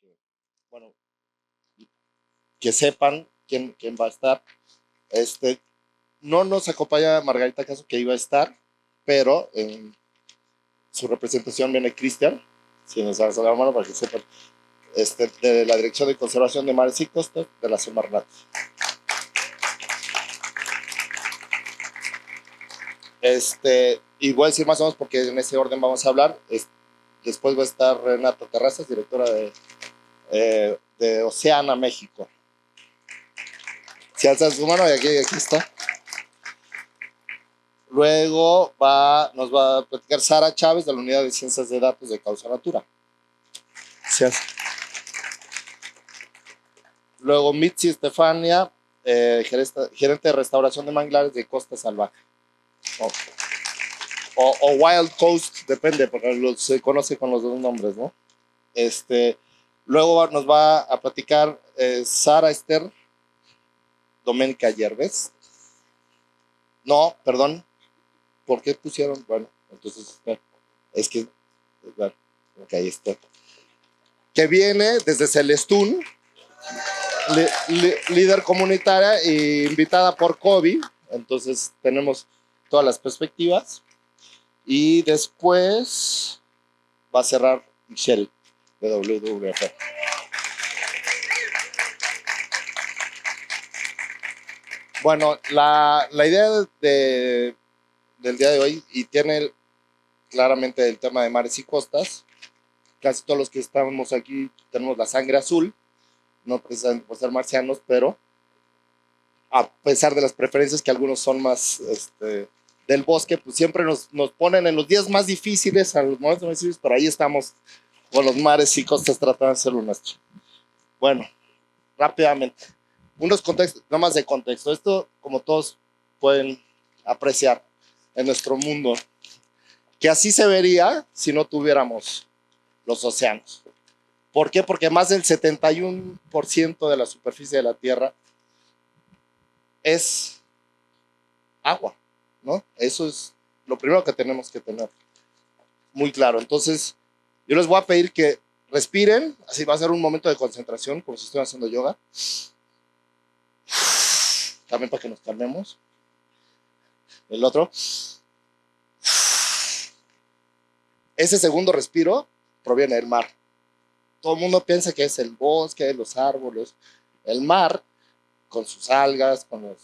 que, bueno, que sepan quién va a estar. No nos acompaña Margarita Caso, que iba a estar, pero en su representación viene Cristian, si nos das la mano para que sepan, de la Dirección de Conservación de Mares y Costas de la Semarnat. Y voy a decir más o menos porque en ese orden vamos a hablar. Después va a estar Renata Terrazas, directora de Oceana México. Si alzas su mano, y aquí está. Luego nos va a platicar Sara Chávez, de la Unidad de Ciencias de Datos de Causa Natura. Luego Mitzi Estefania, gerente de restauración de manglares de Costa Salvaje. O Wild Coast, depende, porque se conoce con los dos nombres, ¿no? Luego nos va a platicar Sara Esther Doménica Yerbes. No, perdón. ¿Por qué pusieron? Bueno, entonces, es que, bueno, ok, ahí está. Que viene desde Celestún, líder comunitaria e invitada por COVID. Entonces, tenemos todas las perspectivas. Y después va a cerrar Michelle de WWF. Bueno, la idea del día de hoy, y tiene claramente el tema de mares y costas. Casi todos los que estamos aquí tenemos la sangre azul, no precisamente por ser marcianos, pero a pesar de las preferencias que algunos son más del bosque, pues siempre nos ponen en los días más difíciles, a los momentos más difíciles, pero ahí estamos con los mares y costas tratando de hacer lo nuestro. Bueno, rápidamente, unos contextos, no más de contexto. Esto, como todos pueden apreciar en nuestro mundo, que así se vería si no tuviéramos los océanos. ¿Por qué? Porque más del 71% de la superficie de la Tierra es agua, ¿no? Eso es lo primero que tenemos que tener muy claro. Entonces, yo les voy a pedir que respiren, así va a ser un momento de concentración, como si estuvieran haciendo yoga. También para que nos calmemos. El otro. Ese segundo respiro proviene del mar. Todo el mundo piensa que es el bosque, los árboles. El mar, con sus algas, con los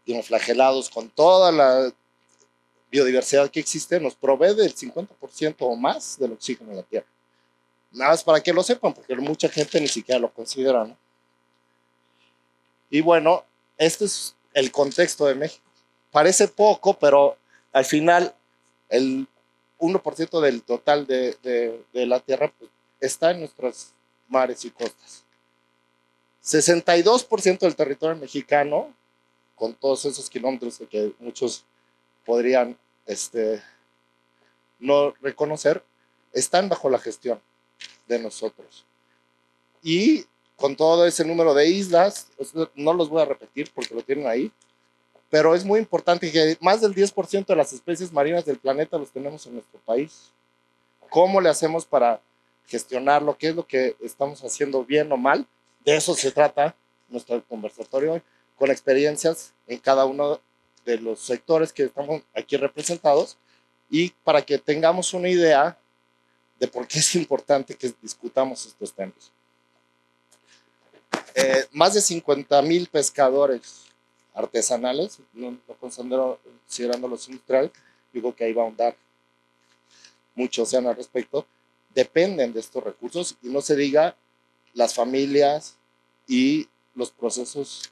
dinoflagelados, con toda la biodiversidad que existe, nos provee del 50% o más del oxígeno de la Tierra. Nada más para que lo sepan, porque mucha gente ni siquiera lo considera, ¿no? Y bueno, este es el contexto de México. Parece poco, pero al final el 1% del total de la Tierra pues, está en nuestros mares y costas. 62% del territorio mexicano, con todos esos kilómetros que muchos podrían no reconocer, están bajo la gestión de nosotros. Y con todo ese número de islas, no los voy a repetir porque lo tienen ahí, pero es muy importante que más del 10% de las especies marinas del planeta los tenemos en nuestro país. ¿Cómo le hacemos para gestionarlo? ¿Qué es lo que estamos haciendo bien o mal? De eso se trata nuestro conversatorio hoy, con experiencias en cada uno de los sectores que estamos aquí representados y para que tengamos una idea de por qué es importante que discutamos estos temas. Más de 50,000 pescadores artesanales, no considerando los industriales, digo que ahí va a ahondar mucho océano al respecto, dependen de estos recursos y no se diga las familias y los procesos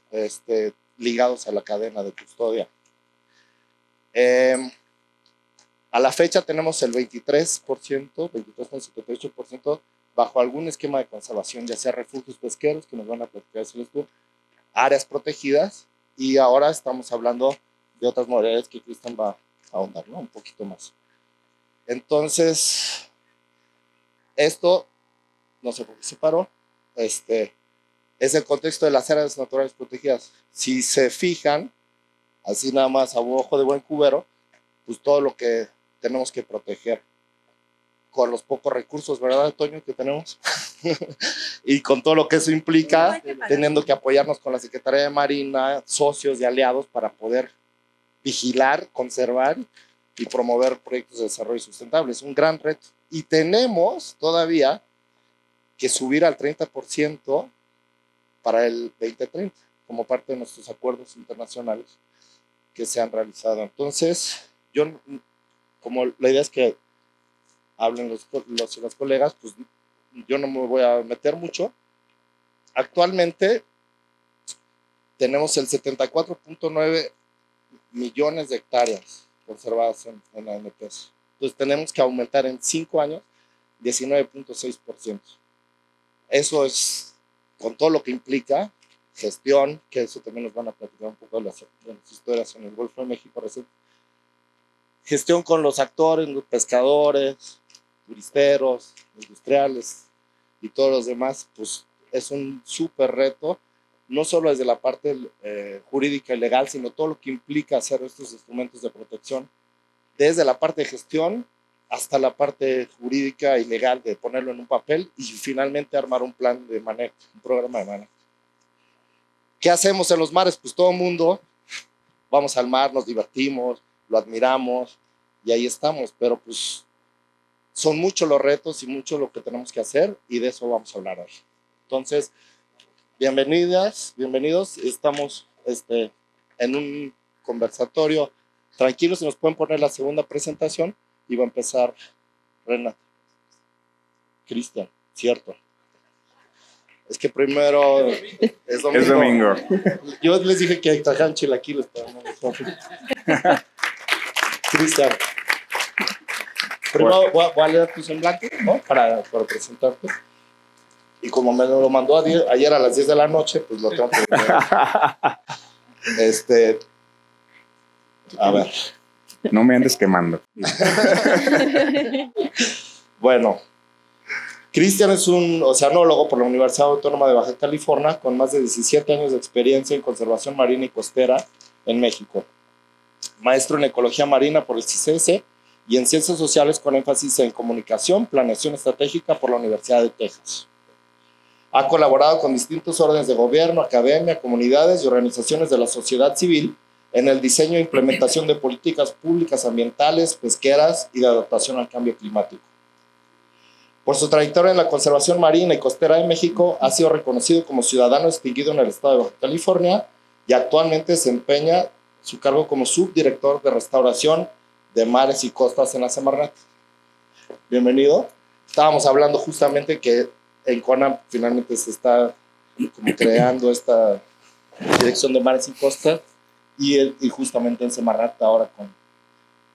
ligados a la cadena de custodia. A la fecha tenemos el 23,78% bajo algún esquema de conservación, ya sea refugios pesqueros, que nos van a platicar áreas protegidas, y ahora estamos hablando de otras modalidades que Cristian va a ahondar, ¿no? Un poquito más. Entonces, esto, no sé por qué se paró, es el contexto de las áreas naturales protegidas. Si se fijan, así nada más a ojo de buen cubero, pues todo lo que tenemos que proteger. con los pocos recursos, ¿verdad, Toño, que tenemos? Y con todo lo que eso implica, teniendo que apoyarnos con la Secretaría de Marina, socios y aliados para poder vigilar, conservar y promover proyectos de desarrollo sustentable. Es un gran reto. Y tenemos todavía que subir al 30% para el 2030, como parte de nuestros acuerdos internacionales que se han realizado. Entonces, como la idea es que hablen los colegas, pues yo no me voy a meter mucho. Actualmente tenemos el 74.9 millones de hectáreas conservadas en la NPS. Entonces tenemos que aumentar en 5 años 19.6%. Eso es con todo lo que implica gestión, que eso también nos van a platicar un poco de las historias en el Golfo de México reciente. Gestión con los actores, los pescadores, turisteros, industriales y todos los demás, pues es un súper reto, no solo desde la parte jurídica y legal, sino todo lo que implica hacer estos instrumentos de protección, desde la parte de gestión hasta la parte jurídica y legal de ponerlo en un papel y finalmente armar un plan de manejo, un programa de manejo. ¿Qué hacemos en los mares? Pues todo el mundo vamos al mar, nos divertimos, lo admiramos y ahí estamos, pero pues son muchos los retos y mucho lo que tenemos que hacer y de eso vamos a hablar hoy. Entonces, bienvenidas, bienvenidos. Estamos en un conversatorio tranquilos, si nos pueden poner la segunda presentación y va a empezar Renata. Cristian, cierto. Es que primero es domingo. Es domingo. Yo les dije que trajeran chilaquiles, pero no. Cristian. Primero voy a leer tu semblante, ¿no? Para presentarte. Y como me lo mandó ayer a las 10 de la noche, pues lo tengo que leer. A ver. No me andes quemando. Bueno, Cristian es un oceanólogo por la Universidad Autónoma de Baja California con más de 17 años de experiencia en conservación marina y costera en México. Maestro en ecología marina por el CICES y en ciencias sociales con énfasis en comunicación, planeación estratégica por la Universidad de Texas. Ha colaborado con distintos órdenes de gobierno, academia, comunidades y organizaciones de la sociedad civil en el diseño e implementación de políticas públicas ambientales, pesqueras y de adaptación al cambio climático. Por su trayectoria en la conservación marina y costera de México, ha sido reconocido como ciudadano distinguido en el estado de Baja California y actualmente desempeña su cargo como subdirector de restauración de mares y costas en la Semarnat. Bienvenido. Estábamos hablando justamente que en CONAM finalmente se está como creando esta dirección de mares y costas y justamente en Semarnat ahora con,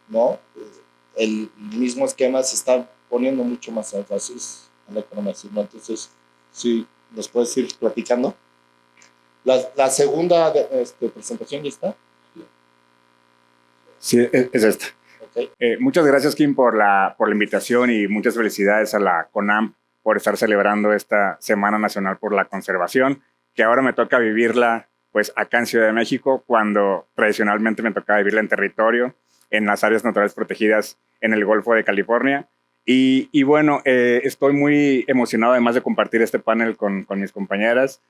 ¿no? El mismo esquema se está poniendo mucho más énfasis en la economía circular. Entonces, sí, ¿nos puedes ir platicando? La segunda presentación ya está. Sí, es esta. Okay. Muchas gracias, Kim, por la invitación y muchas felicidades a la CONAM por estar celebrando esta Semana Nacional por la Conservación, que ahora me toca vivirla pues acá en Ciudad de México, cuando tradicionalmente me tocaba vivirla en territorio, en las áreas naturales protegidas en el Golfo de California. Y bueno, estoy muy emocionado además de compartir este panel con mis compañeras,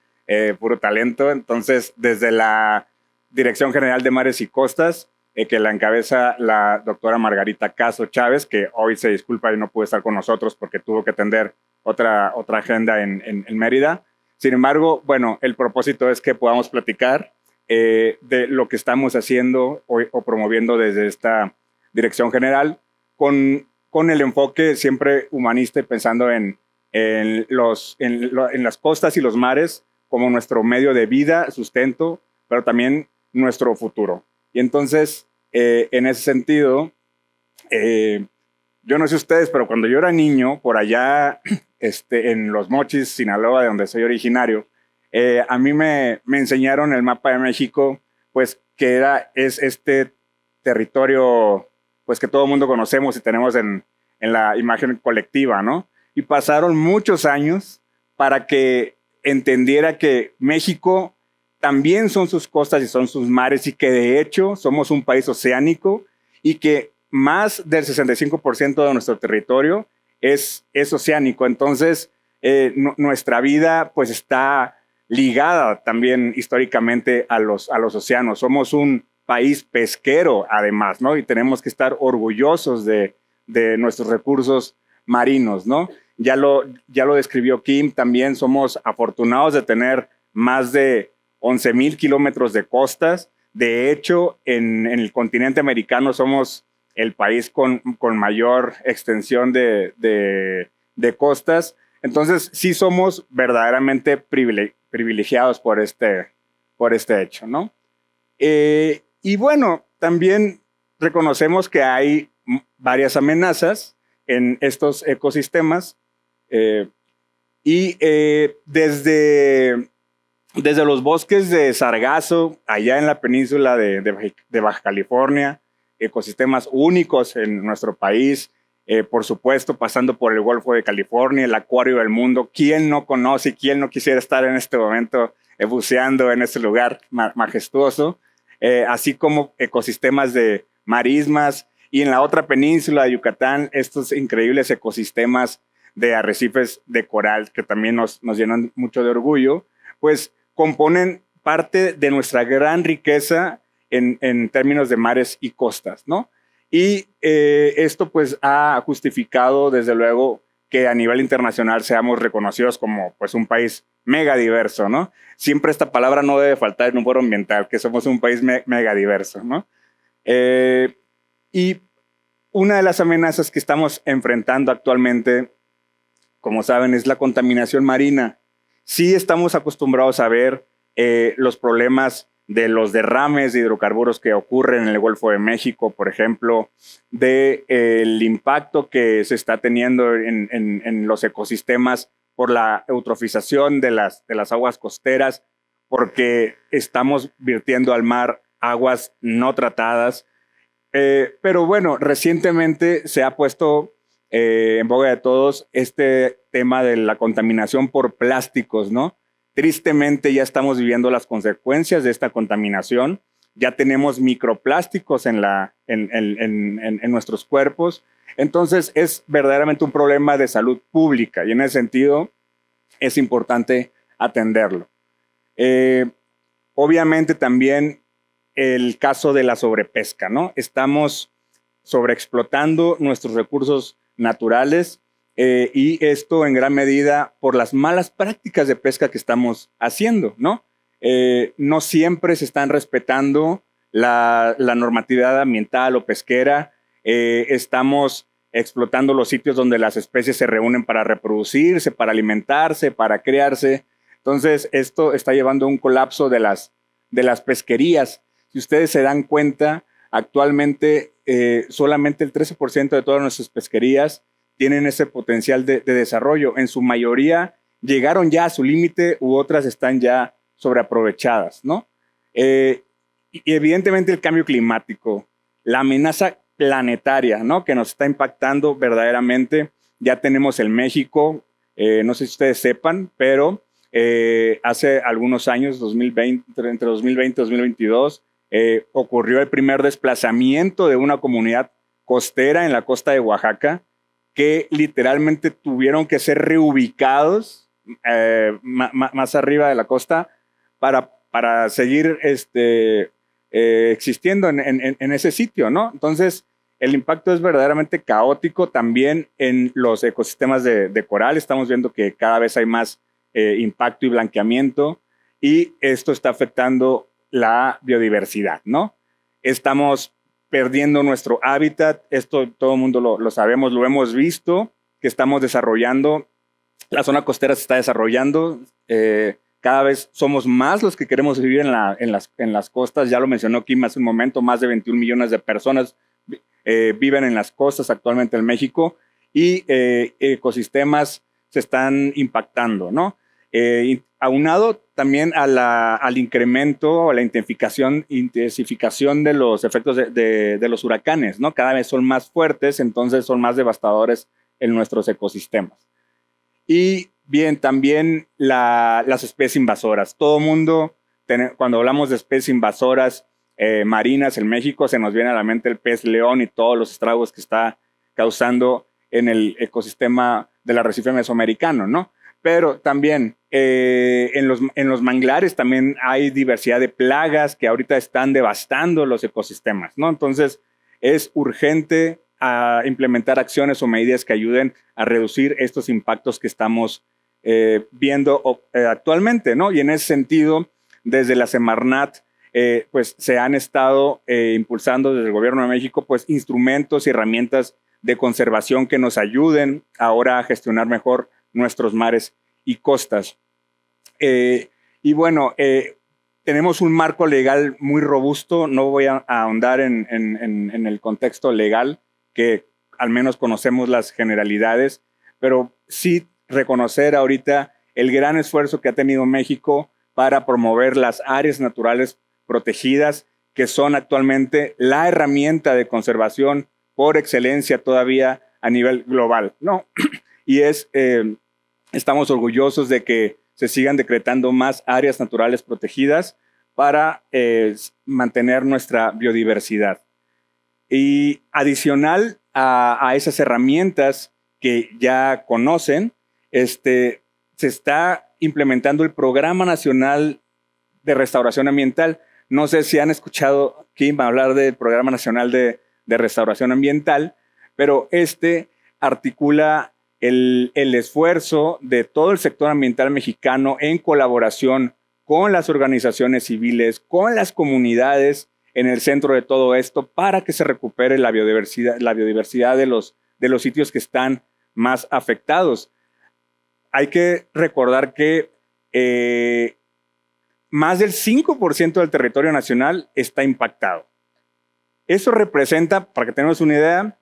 puro talento. Entonces, desde la Dirección General de Mares y Costas, que la encabeza la doctora Margarita Caso Chávez, que hoy se disculpa y no pudo estar con nosotros porque tuvo que atender otra agenda en Mérida. Sin embargo, bueno, el propósito es que podamos platicar de lo que estamos haciendo o promoviendo desde esta Dirección General con el enfoque siempre humanista y pensando en las costas y los mares como nuestro medio de vida, sustento, pero también nuestro futuro. Y entonces, en ese sentido, yo no sé ustedes, pero cuando yo era niño, por allá en Los Mochis, Sinaloa, de donde soy originario, a mí me enseñaron el mapa de México, pues que es este territorio pues que todo el mundo conocemos y tenemos en la imagen colectiva, ¿no? Y pasaron muchos años para que entendiera que México también son sus costas y son sus mares y que de hecho somos un país oceánico y que más del 65% de nuestro territorio es oceánico. Entonces, nuestra vida pues está ligada también históricamente a los océanos. Somos un país pesquero además, ¿no? Y tenemos que estar orgullosos de nuestros recursos marinos, ¿no? Ya lo describió Kim, también somos afortunados de tener más de 11,000 kilómetros de costas. De hecho, en el continente americano somos el país con mayor extensión de costas. Entonces, sí somos verdaderamente privilegiados por este hecho, ¿no? Y bueno, también reconocemos que hay varias amenazas en estos ecosistemas desde los bosques de sargazo, allá en la península de Baja California, ecosistemas únicos en nuestro país, por supuesto, pasando por el Golfo de California, el acuario del mundo. ¿Quién no conoce, quién no quisiera estar en este momento buceando en este lugar majestuoso? Así como ecosistemas de marismas, y en la otra península de Yucatán, estos increíbles ecosistemas de arrecifes de coral que también nos llenan mucho de orgullo, pues componen parte de nuestra gran riqueza en términos de mares y costas, ¿no? Y esto pues ha justificado desde luego que a nivel internacional seamos reconocidos como pues un país mega diverso, ¿no? Siempre esta palabra no debe faltar en un foro ambiental, que somos un país mega diverso, ¿no? Y una de las amenazas que estamos enfrentando actualmente, como saben, es la contaminación marina. Sí estamos acostumbrados a ver los problemas de los derrames de hidrocarburos que ocurren en el Golfo de México, por ejemplo, del impacto que se está teniendo en los ecosistemas por la eutrofización de las aguas costeras, porque estamos virtiendo al mar aguas no tratadas. Pero bueno, recientemente se ha puesto en boga de todos este tema de la contaminación por plásticos, ¿no? Tristemente ya estamos viviendo las consecuencias de esta contaminación. Ya tenemos microplásticos en nuestros cuerpos. Entonces es verdaderamente un problema de salud pública y en ese sentido es importante atenderlo. Obviamente también el caso de la sobrepesca, ¿no? Estamos sobreexplotando nuestros recursos naturales y esto en gran medida por las malas prácticas de pesca que estamos haciendo, ¿no? No siempre se están respetando la normatividad ambiental o pesquera. Estamos explotando los sitios donde las especies se reúnen para reproducirse, para alimentarse, para criarse. Entonces, esto está llevando a un colapso de las pesquerías. Si ustedes se dan cuenta, actualmente solamente el 13% de todas nuestras pesquerías tienen ese potencial de desarrollo. En su mayoría llegaron ya a su límite u otras están ya sobreaprovechadas, ¿no? Y evidentemente el cambio climático, la amenaza planetaria, ¿no? Que nos está impactando verdaderamente. Ya tenemos el México, no sé si ustedes sepan, pero hace algunos años, entre 2020 y 2022, ocurrió el primer desplazamiento de una comunidad costera en la costa de Oaxaca que literalmente tuvieron que ser reubicados más arriba de la costa para seguir existiendo en ese sitio, ¿no? Entonces, el impacto es verdaderamente caótico también en los ecosistemas de coral. Estamos viendo que cada vez hay más impacto y blanqueamiento y esto está afectando la biodiversidad, ¿no? Estamos perdiendo nuestro hábitat, esto todo el mundo lo sabemos, lo hemos visto, que estamos desarrollando, la zona costera se está desarrollando, cada vez somos más los que queremos vivir en las costas, ya lo mencionó Kim hace un momento, más de 21 millones de personas viven en las costas actualmente en México y ecosistemas se están impactando, ¿no? Aunado también al incremento, a la intensificación de los efectos de los huracanes, ¿no? Cada vez son más fuertes, entonces son más devastadores en nuestros ecosistemas. Y bien, también las especies invasoras. Todo mundo, cuando hablamos de especies invasoras marinas en México, se nos viene a la mente el pez león y todos los estragos que está causando en el ecosistema del arrecife mesoamericano, ¿no? Pero también en los manglares también hay diversidad de plagas que ahorita están devastando los ecosistemas, ¿no? Entonces es urgente implementar acciones o medidas que ayuden a reducir estos impactos que estamos viendo actualmente, ¿no? Y en ese sentido, desde la Semarnat, pues se han estado impulsando desde el Gobierno de México, pues instrumentos y herramientas de conservación que nos ayuden ahora a gestionar mejor nuestros mares y costas. Y bueno, tenemos un marco legal muy robusto, no voy a ahondar en el contexto legal, que al menos conocemos las generalidades, pero sí reconocer ahorita el gran esfuerzo que ha tenido México para promover las áreas naturales protegidas, que son actualmente la herramienta de conservación por excelencia todavía a nivel global, ¿no? Y estamos orgullosos de que se sigan decretando más áreas naturales protegidas para mantener nuestra biodiversidad. Y adicional a esas herramientas que ya conocen, se está implementando el Programa Nacional de Restauración Ambiental. No sé si han escuchado, Kim, hablar del Programa Nacional de Restauración Ambiental, pero articula el esfuerzo de todo el sector ambiental mexicano en colaboración con las organizaciones civiles, con las comunidades en el centro de todo esto, para que se recupere la biodiversidad de los sitios que están más afectados. Hay que recordar que más del 5% del territorio nacional está impactado. Eso representa, para que tengamos una idea,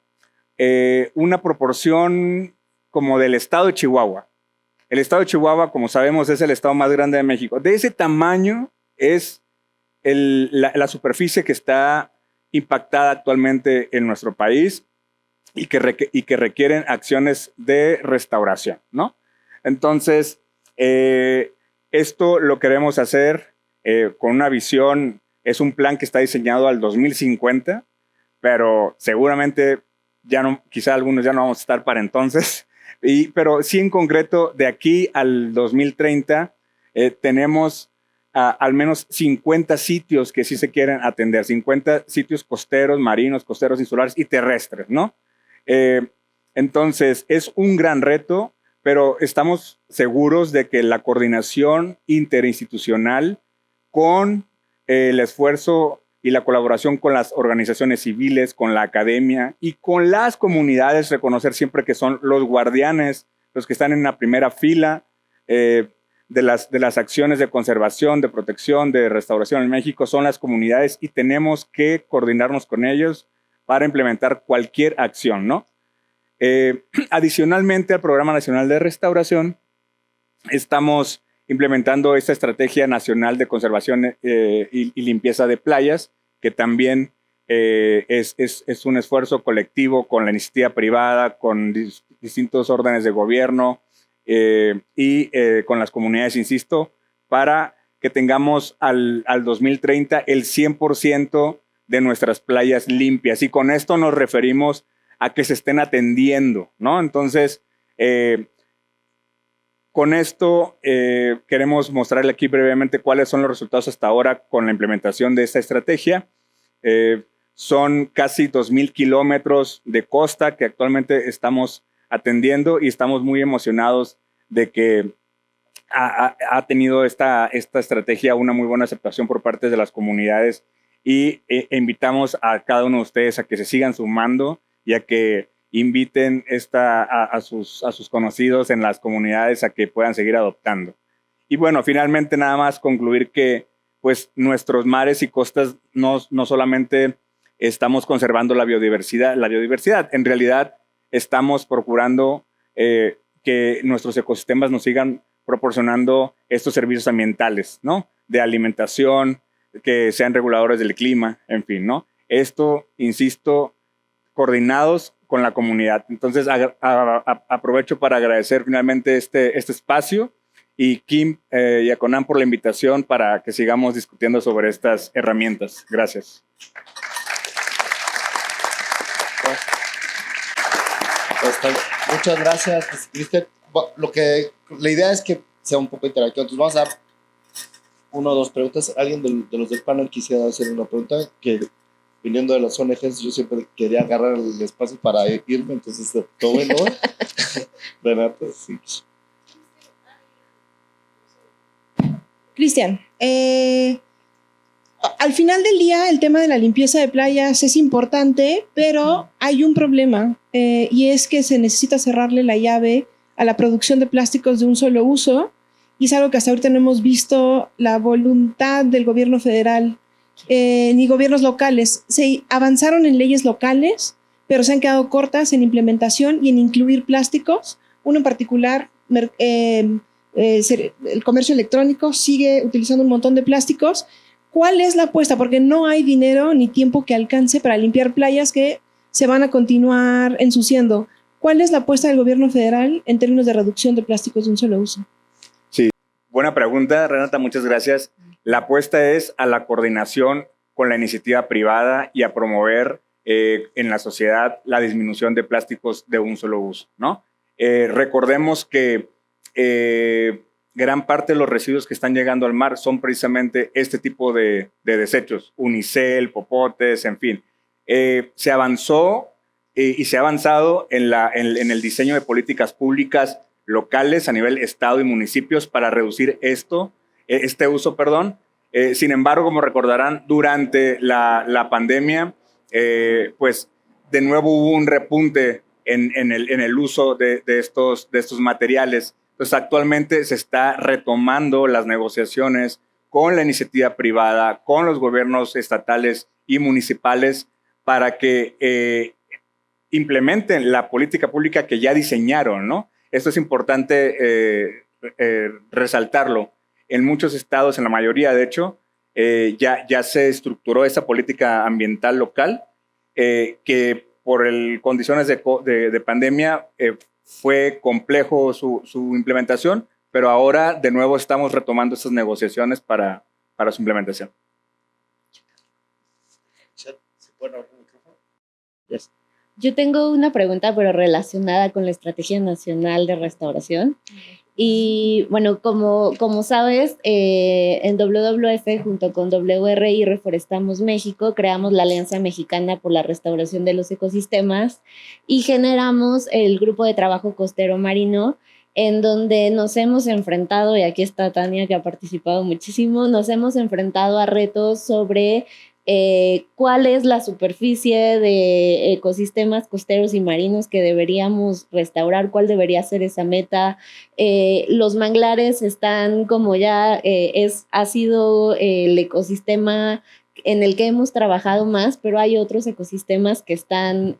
una proporción como del estado de Chihuahua. El estado de Chihuahua, como sabemos, es el estado más grande de México. De ese tamaño es la superficie que está impactada actualmente en nuestro país y que requieren acciones de restauración, ¿no? Entonces, esto lo queremos hacer con una visión. Es un plan que está diseñado al 2050, pero seguramente quizá algunos ya no vamos a estar para entonces. Pero sí, en concreto, de aquí al 2030 tenemos al menos 50 sitios que sí se quieren atender, 50 sitios costeros, marinos, costeros, insulares y terrestres, ¿no? Entonces, es un gran reto, pero estamos seguros de que la coordinación interinstitucional con el esfuerzo y la colaboración con las organizaciones civiles, con la academia y con las comunidades, reconocer siempre que son los guardianes, los que están en la primera fila de las acciones de conservación, de protección, de restauración en México, son las comunidades, y tenemos que coordinarnos con ellos para implementar cualquier acción, ¿no? Adicionalmente al Programa Nacional de Restauración, estamos implementando esta Estrategia Nacional de Conservación y Limpieza de Playas, que también es un esfuerzo colectivo con la iniciativa privada, con distintos órdenes de gobierno y con las comunidades, insisto, para que tengamos al 2030 el 100% de nuestras playas limpias. Y con esto nos referimos a que se estén atendiendo, ¿no? Entonces, con esto queremos mostrarle aquí brevemente cuáles son los resultados hasta ahora con la implementación de esta estrategia. Son casi 2,000 kilómetros de costa que actualmente estamos atendiendo, y estamos muy emocionados de que ha tenido esta estrategia una muy buena aceptación por parte de las comunidades, y invitamos a cada uno de ustedes a que se sigan sumando y a que inviten a sus conocidos en las comunidades a que puedan seguir adoptando. Y bueno, finalmente nada más concluir que pues nuestros mares y costas no solamente estamos conservando la biodiversidad, en realidad estamos procurando que nuestros ecosistemas nos sigan proporcionando estos servicios ambientales, ¿no? De alimentación, que sean reguladores del clima, en fin, ¿no? Esto, insisto, coordinados con la comunidad. Entonces, aprovecho para agradecer finalmente este espacio, y Kim y a Conam por la invitación para que sigamos discutiendo sobre estas herramientas. Gracias. Pues Está bien. Muchas gracias, Cristian. La idea es que sea un poco interactivo. Entonces vamos a dar una o dos preguntas. ¿Alguien de los del panel quisiera hacer una pregunta? Que viniendo de las ONGs, yo siempre quería agarrar el espacio para irme, entonces todo bueno. Renata, sí. Cristian, al final del día el tema de la limpieza de playas es importante, pero hay un problema y es que se necesita cerrarle la llave a la producción de plásticos de un solo uso y es algo que hasta ahorita no hemos visto la voluntad del gobierno federal ni gobiernos locales. Se avanzaron en leyes locales, pero se han quedado cortas en implementación y en incluir plásticos. Uno en particular, el comercio electrónico sigue utilizando un montón de plásticos. ¿Cuál es la apuesta? Porque no hay dinero ni tiempo que alcance para limpiar playas que se van a continuar ensuciando. ¿Cuál es la apuesta del gobierno federal en términos de reducción de plásticos de un solo uso? Sí, buena pregunta, Renata, muchas gracias. La apuesta es a la coordinación con la iniciativa privada y a promover en la sociedad la disminución de plásticos de un solo uso, ¿no? Recordemos que gran parte de los residuos que están llegando al mar son precisamente este tipo de desechos, unicel, popotes, en fin. Se avanzó y se ha avanzado en el diseño de políticas públicas locales a nivel estado y municipios para reducir este uso. Sin embargo, como recordarán, durante la pandemia, pues de nuevo hubo un repunte en el uso de estos materiales. Entonces, actualmente se está retomando las negociaciones con la iniciativa privada, con los gobiernos estatales y municipales para que implementen la política pública que ya diseñaron, ¿no? Esto es importante resaltarlo. En muchos estados, en la mayoría, de hecho, ya se estructuró esa política ambiental local que por condiciones de pandemia fue complejo su implementación, pero ahora de nuevo estamos retomando estas negociaciones para su implementación. Yo tengo una pregunta, pero relacionada con la Estrategia Nacional de Restauración. Y bueno, como sabes, en WWF junto con WRI Reforestamos México creamos la Alianza Mexicana por la Restauración de los Ecosistemas y generamos el Grupo de Trabajo Costero Marino, en donde nos hemos enfrentado, y aquí está Tania que ha participado muchísimo, nos hemos enfrentado a retos sobre cuál es la superficie de ecosistemas costeros y marinos que deberíamos restaurar, cuál debería ser esa meta. Los manglares están como ya ha sido el ecosistema en el que hemos trabajado más, pero hay otros ecosistemas que están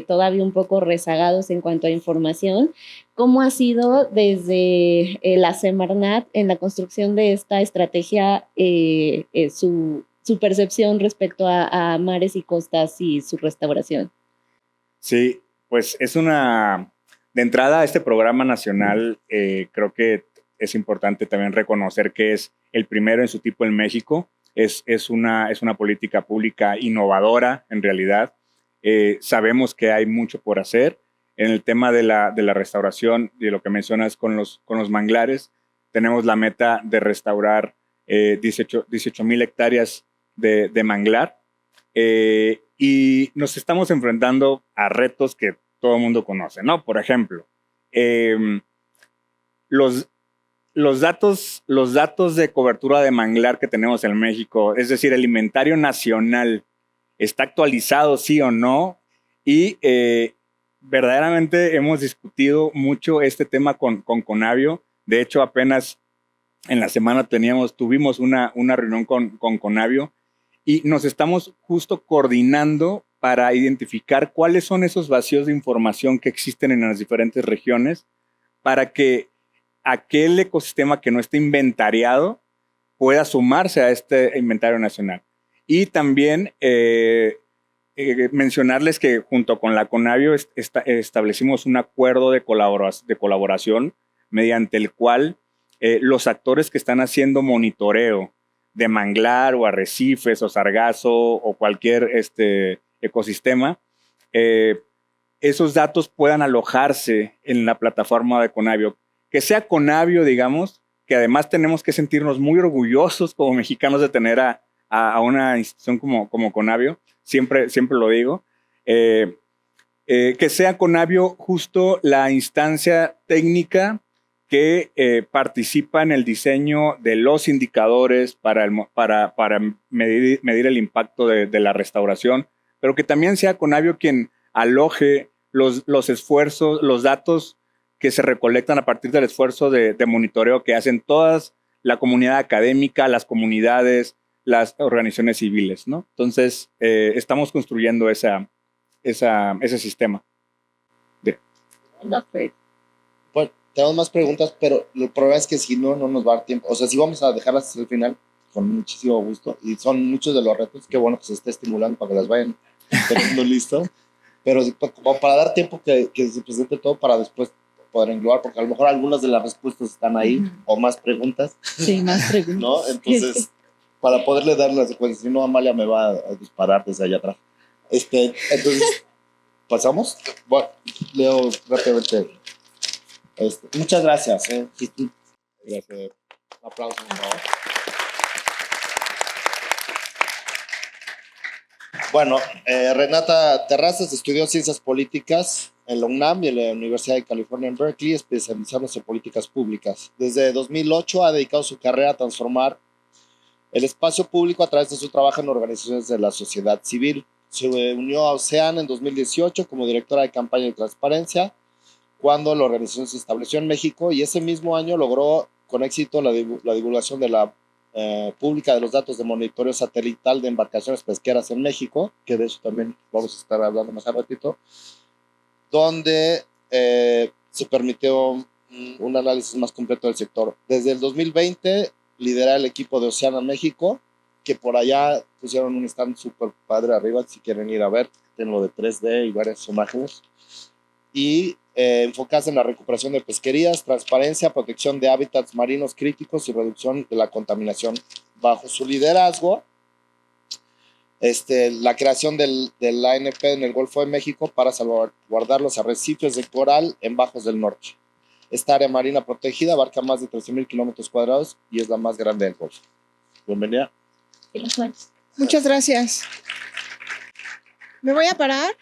todavía un poco rezagados en cuanto a información. ¿Cómo ha sido desde la Semarnat en la construcción de esta estrategia su percepción respecto a mares y costas y su restauración? Sí, pues de entrada, este programa nacional creo que es importante también reconocer que es el primero en su tipo en México. Es una política pública innovadora, en realidad. Sabemos que hay mucho por hacer. En el tema de la restauración, de lo que mencionas con los manglares, tenemos la meta de restaurar 18,000 hectáreas de manglar y nos estamos enfrentando a retos que todo el mundo conoce, ¿no? Por ejemplo, los datos de cobertura de manglar que tenemos en México, es decir, el inventario nacional, ¿está actualizado sí o no? Y verdaderamente hemos discutido mucho este tema con Conavio. De hecho, apenas en la semana tuvimos una reunión con Conavio y nos estamos justo coordinando para identificar cuáles son esos vacíos de información que existen en las diferentes regiones para que aquel ecosistema que no esté inventariado pueda sumarse a este inventario nacional. Y también mencionarles que junto con la Conavio establecimos un acuerdo de colaboración mediante el cual los actores que están haciendo monitoreo de manglar o arrecifes o sargazo o cualquier ecosistema esos datos puedan alojarse en la plataforma de Conavio. Que sea Conavio, digamos, que además tenemos que sentirnos muy orgullosos como mexicanos de tener a una institución como Conavio, siempre lo digo. Que sea Conavio justo la instancia técnica que participa en el diseño de los indicadores para medir el impacto de la restauración, pero que también sea Conavio quien aloje los esfuerzos, los datos que se recolectan a partir del esfuerzo de monitoreo que hacen todas la comunidad académica, las comunidades, las organizaciones civiles, ¿no? Entonces, estamos construyendo ese sistema. Bueno, tenemos más preguntas, pero el problema es que si no, no nos va a dar tiempo. O sea, si vamos a dejarlas hasta el final, con muchísimo gusto, y son muchos de los retos, qué bueno que se esté estimulando para que las vayan teniendo listo, pero como para dar tiempo que se presente todo para después poder englobar, porque a lo mejor algunas de las respuestas están ahí, o más preguntas. Sí, más preguntas. ¿No? Entonces, para poderle dar la secuencia, si no, Amalia me va a disparar desde allá atrás. Entonces, ¿pasamos? Bueno, leo rápidamente. Muchas gracias. Gracias. Un aplauso, por favor. Bueno, Renata Terrazas estudió Ciencias Políticas en la UNAM y en la Universidad de California en Berkeley, especializándose en políticas públicas. Desde 2008 ha dedicado su carrera a transformar el espacio público a través de su trabajo en organizaciones de la sociedad civil. Se unió a Oceana en 2018 como directora de campaña de transparencia, cuando la organización se estableció en México, y ese mismo año logró con éxito la divulgación de la pública de los datos de monitoreo satelital de embarcaciones pesqueras en México, que de eso también vamos a estar hablando más al ratito, donde se permitió un análisis más completo del sector. Desde el 2020 lidera el equipo de Oceana México, que por allá pusieron un stand súper padre arriba, si quieren ir a ver, tienen lo de 3D y varias imágenes, y enfocarse en la recuperación de pesquerías, transparencia, protección de hábitats marinos críticos y reducción de la contaminación. Bajo su liderazgo, la creación del ANP en el Golfo de México para salvaguardar los arrecifes de coral en Bajos del Norte. Esta área marina protegida abarca más de 13,000 kilómetros cuadrados y es la más grande del Golfo. Bienvenida. Muchas gracias. Me voy a parar,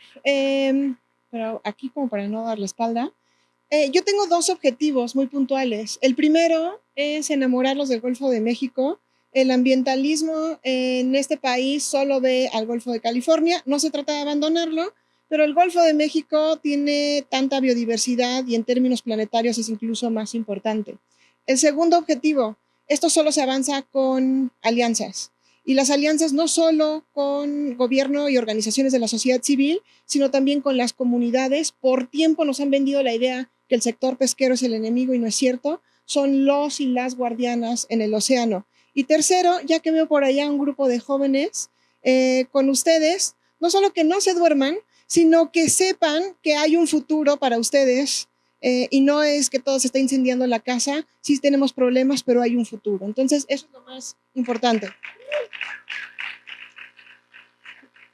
pero aquí como para no dar la espalda. Yo tengo dos objetivos muy puntuales. El primero es enamorarlos del Golfo de México. El ambientalismo en este país solo ve al Golfo de California. No se trata de abandonarlo, pero el Golfo de México tiene tanta biodiversidad y en términos planetarios es incluso más importante. El segundo objetivo, esto solo se avanza con alianzas. Y las alianzas no solo con gobierno y organizaciones de la sociedad civil, sino también con las comunidades. Por tiempo nos han vendido la idea que el sector pesquero es el enemigo y no es cierto. Son los y las guardianas en el océano. Y tercero, ya que veo por allá un grupo de jóvenes con ustedes, no solo que no se duerman, sino que sepan que hay un futuro para ustedes y no es que todo se está incendiando la casa, sí tenemos problemas, pero hay un futuro. Entonces, eso es lo más importante.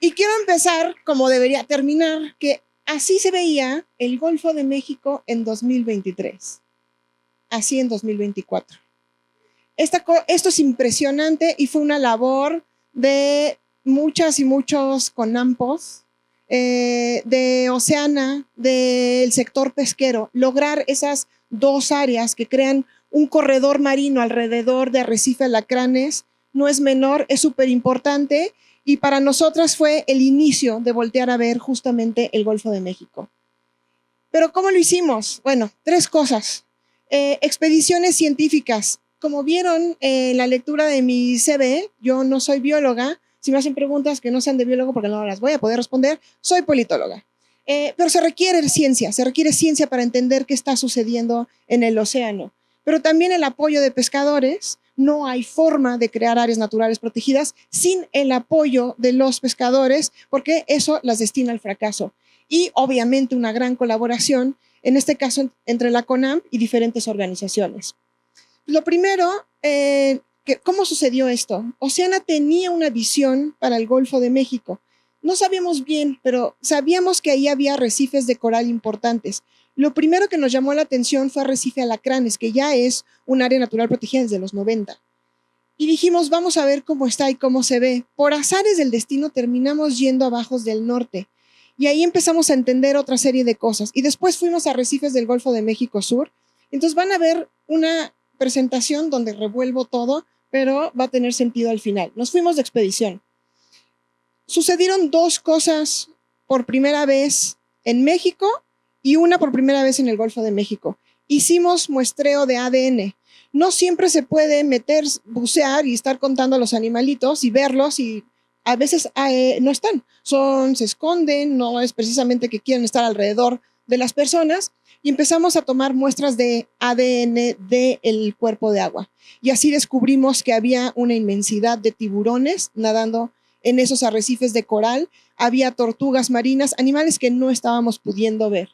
Y quiero empezar, como debería terminar, que así se veía el Golfo de México en 2023, así en 2024. Esto es impresionante y fue una labor de muchas y muchos CONAMPOS, de Oceana, del sector pesquero, lograr esas dos áreas que crean un corredor marino alrededor de arrecife alacranes no es menor, es súper importante y para nosotras fue el inicio de voltear a ver justamente el Golfo de México. ¿Pero cómo lo hicimos? Bueno, tres cosas. Expediciones científicas. Como vieron en la lectura de mi CV, yo no soy bióloga. Si me hacen preguntas que no sean de biólogo, porque no las voy a poder responder, soy politóloga. Pero se requiere ciencia para entender qué está sucediendo en el océano. Pero también el apoyo de pescadores. No hay forma de crear áreas naturales protegidas sin el apoyo de los pescadores, porque eso las destina al fracaso. Y obviamente una gran colaboración, en este caso entre la CONAMP y diferentes organizaciones. Lo primero, ¿cómo sucedió esto? Oceana tenía una visión para el Golfo de México. No sabíamos bien, pero sabíamos que ahí había arrecifes de coral importantes. Lo primero que nos llamó la atención fue Arrecife Alacranes, que ya es un área natural protegida desde los 90. Y dijimos, vamos a ver cómo está y cómo se ve. Por azares del destino terminamos yendo a Bajos del Norte. Y ahí empezamos a entender otra serie de cosas. Y después fuimos a arrecifes del Golfo de México Sur. Entonces van a ver una presentación donde revuelvo todo, pero va a tener sentido al final. Nos fuimos de expedición. Sucedieron 2 cosas por primera vez en México y una por primera vez en el Golfo de México. Hicimos muestreo de ADN. No siempre se puede meter, bucear y estar contando a los animalitos y verlos, y a veces no están. Se esconden, no es precisamente que quieren estar alrededor de las personas, y empezamos a tomar muestras de ADN del cuerpo de agua. Y así descubrimos que había una inmensidad de tiburones nadando en esos arrecifes de coral, había tortugas marinas, animales que no estábamos pudiendo ver.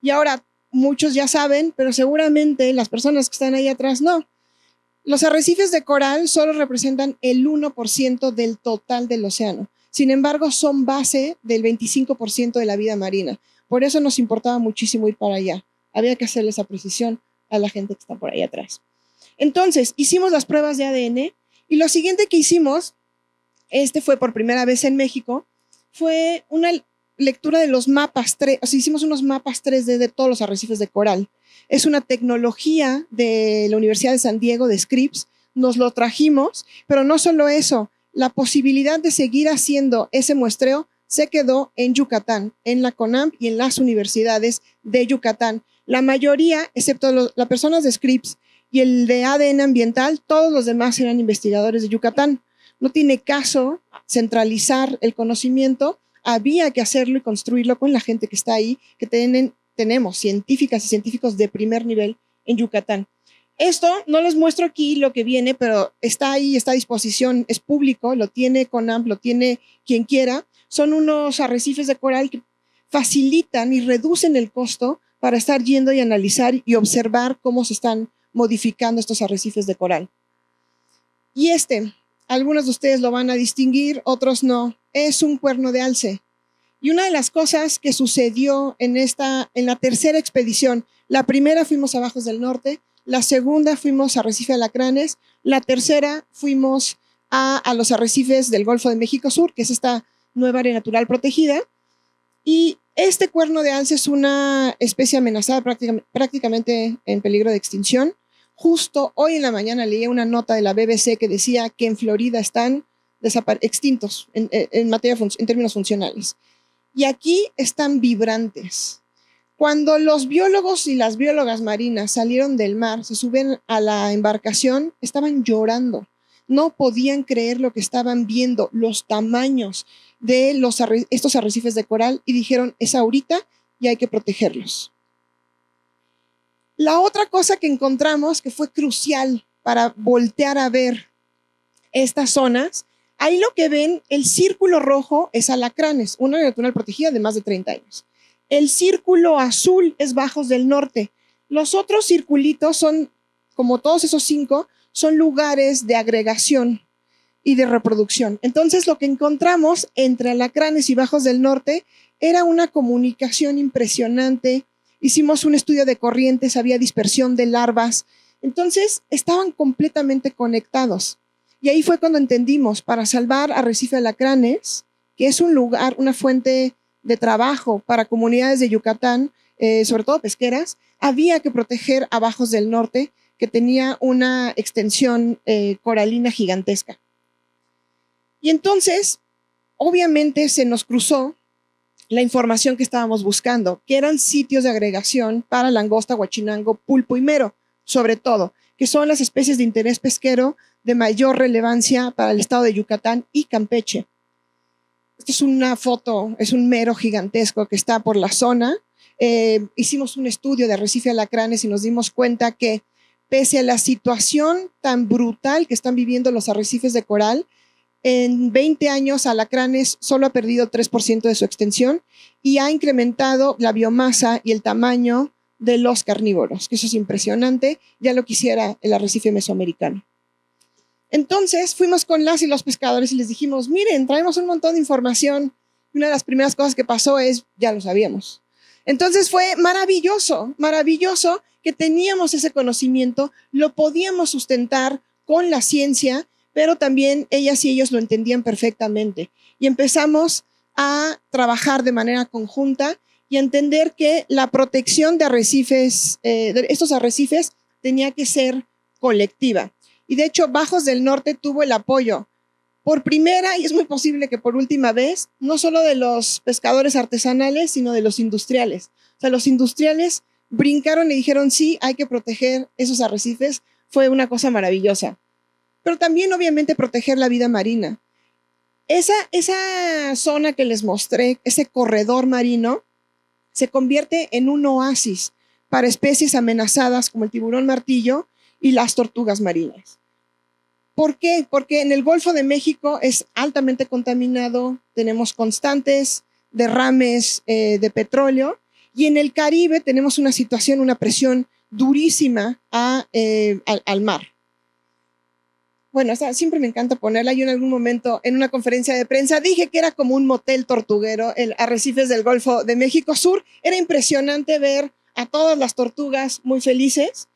Y ahora muchos ya saben, pero seguramente las personas que están ahí atrás no. Los arrecifes de coral solo representan el 1% del total del océano. Sin embargo, son base del 25% de la vida marina. Por eso nos importaba muchísimo ir para allá. Había que hacerle esa precisión a la gente que está por ahí atrás. Entonces, hicimos las pruebas de ADN, y lo siguiente que hicimos, fue por primera vez en México, fue una lectura de los mapas, hicimos unos mapas 3D de todos los arrecifes de coral. Es una tecnología de la Universidad de San Diego, de Scripps, nos lo trajimos, pero no solo eso, la posibilidad de seguir haciendo ese muestreo se quedó en Yucatán, en la CONAMP y en las universidades de Yucatán. La mayoría, excepto las personas de Scripps y el de ADN ambiental, todos los demás eran investigadores de Yucatán. No tiene caso centralizar el conocimiento, había que hacerlo y construirlo con la gente que está ahí, que tenemos científicas y científicos de primer nivel en Yucatán. Esto no les muestro aquí lo que viene, pero está ahí, está a disposición, es público, lo tiene CONAMP, lo tiene quien quiera. Son unos arrecifes de coral que facilitan y reducen el costo para estar yendo y analizar y observar cómo se están modificando estos arrecifes de coral. Y algunos de ustedes lo van a distinguir, otros no, es un cuerno de alce. Y una de las cosas que sucedió en la tercera expedición, la primera fuimos a Bajos del Norte, la segunda fuimos a Arrecife Alacranes, la tercera fuimos a los arrecifes del Golfo de México Sur, que es esta nueva área natural protegida. Y este cuerno de alce es una especie amenazada, prácticamente en peligro de extinción. Justo hoy en la mañana leí una nota de la BBC que decía que en Florida están extintos en términos funcionales. Y aquí están vibrantes. Cuando los biólogos y las biólogas marinas salieron del mar, se suben a la embarcación, estaban llorando. No podían creer lo que estaban viendo, los tamaños de estos arrecifes de coral, y dijeron, es ahorita y hay que protegerlos. La otra cosa que encontramos que fue crucial para voltear a ver estas zonas, ahí lo que ven, el círculo rojo es Alacranes, una área natural protegida de más de 30 años. El círculo azul es Bajos del Norte. Los otros circulitos son, como todos esos 5, son lugares de agregación y de reproducción. Entonces, lo que encontramos entre Alacranes y Bajos del Norte era una comunicación impresionante. Hicimos un estudio de corrientes, había dispersión de larvas. Entonces, estaban completamente conectados. Y ahí fue cuando entendimos, para salvar Arrecife Alacranes, que es un lugar, una fuente de trabajo para comunidades de Yucatán, sobre todo pesqueras, había que proteger a Bajos del Norte, que tenía una extensión coralina gigantesca. Y entonces, obviamente, se nos cruzó la información que estábamos buscando, que eran sitios de agregación para langosta, guachinango, pulpo y mero, sobre todo, que son las especies de interés pesquero de mayor relevancia para el estado de Yucatán y Campeche. Esta es una foto, es un mero gigantesco que está por la zona. Hicimos un estudio de Arrecife Alacranes y nos dimos cuenta que, pese a la situación tan brutal que están viviendo los arrecifes de coral, en 20 años Alacranes solo ha perdido 3% de su extensión y ha incrementado la biomasa y el tamaño de los carnívoros, que eso es impresionante, ya lo quisiera el arrecife mesoamericano. Entonces fuimos con las y los pescadores y les dijimos, miren, traemos un montón de información, Una de las primeras cosas que pasó es, ya lo sabíamos. Entonces fue maravilloso, maravilloso que teníamos ese conocimiento, lo podíamos sustentar con la ciencia, pero también ellas y ellos lo entendían perfectamente. Y empezamos a trabajar de manera conjunta y a entender que la protección de arrecifes, de estos arrecifes, tenía que ser colectiva. Y de hecho, Bajos del Norte tuvo el apoyo por primera, y es muy posible que por última vez, no solo de los pescadores artesanales, sino de los industriales. O sea, los industriales brincaron y dijeron, sí, hay que proteger esos arrecifes. Fue una cosa maravillosa. Pero también, obviamente, proteger la vida marina. Esa zona que les mostré, ese corredor marino, se convierte en un oasis para especies amenazadas como el tiburón martillo y las tortugas marinas. ¿Por qué? Porque en el Golfo de México es altamente contaminado, tenemos constantes derrames de petróleo, y en el Caribe tenemos una situación, una presión durísima al mar. Bueno, siempre me encanta ponerla. Yo en algún momento en una conferencia de prensa dije que era como un motel tortuguero, el Arrecifes del Golfo de México Sur. Era impresionante ver a todas las tortugas muy felices.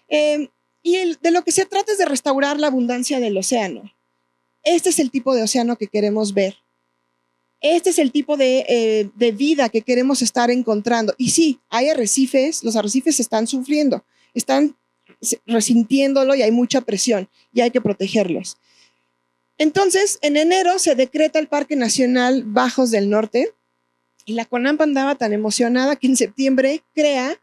De lo que se trata es de restaurar la abundancia del océano. Este es el tipo de océano que queremos ver. Este es el tipo de vida que queremos estar encontrando. Y sí, hay arrecifes, los arrecifes están sufriendo, están resintiéndolo y hay mucha presión y hay que protegerlos. Entonces, en enero se decreta el Parque Nacional Bajos del Norte y la CONAMP andaba tan emocionada que en septiembre crea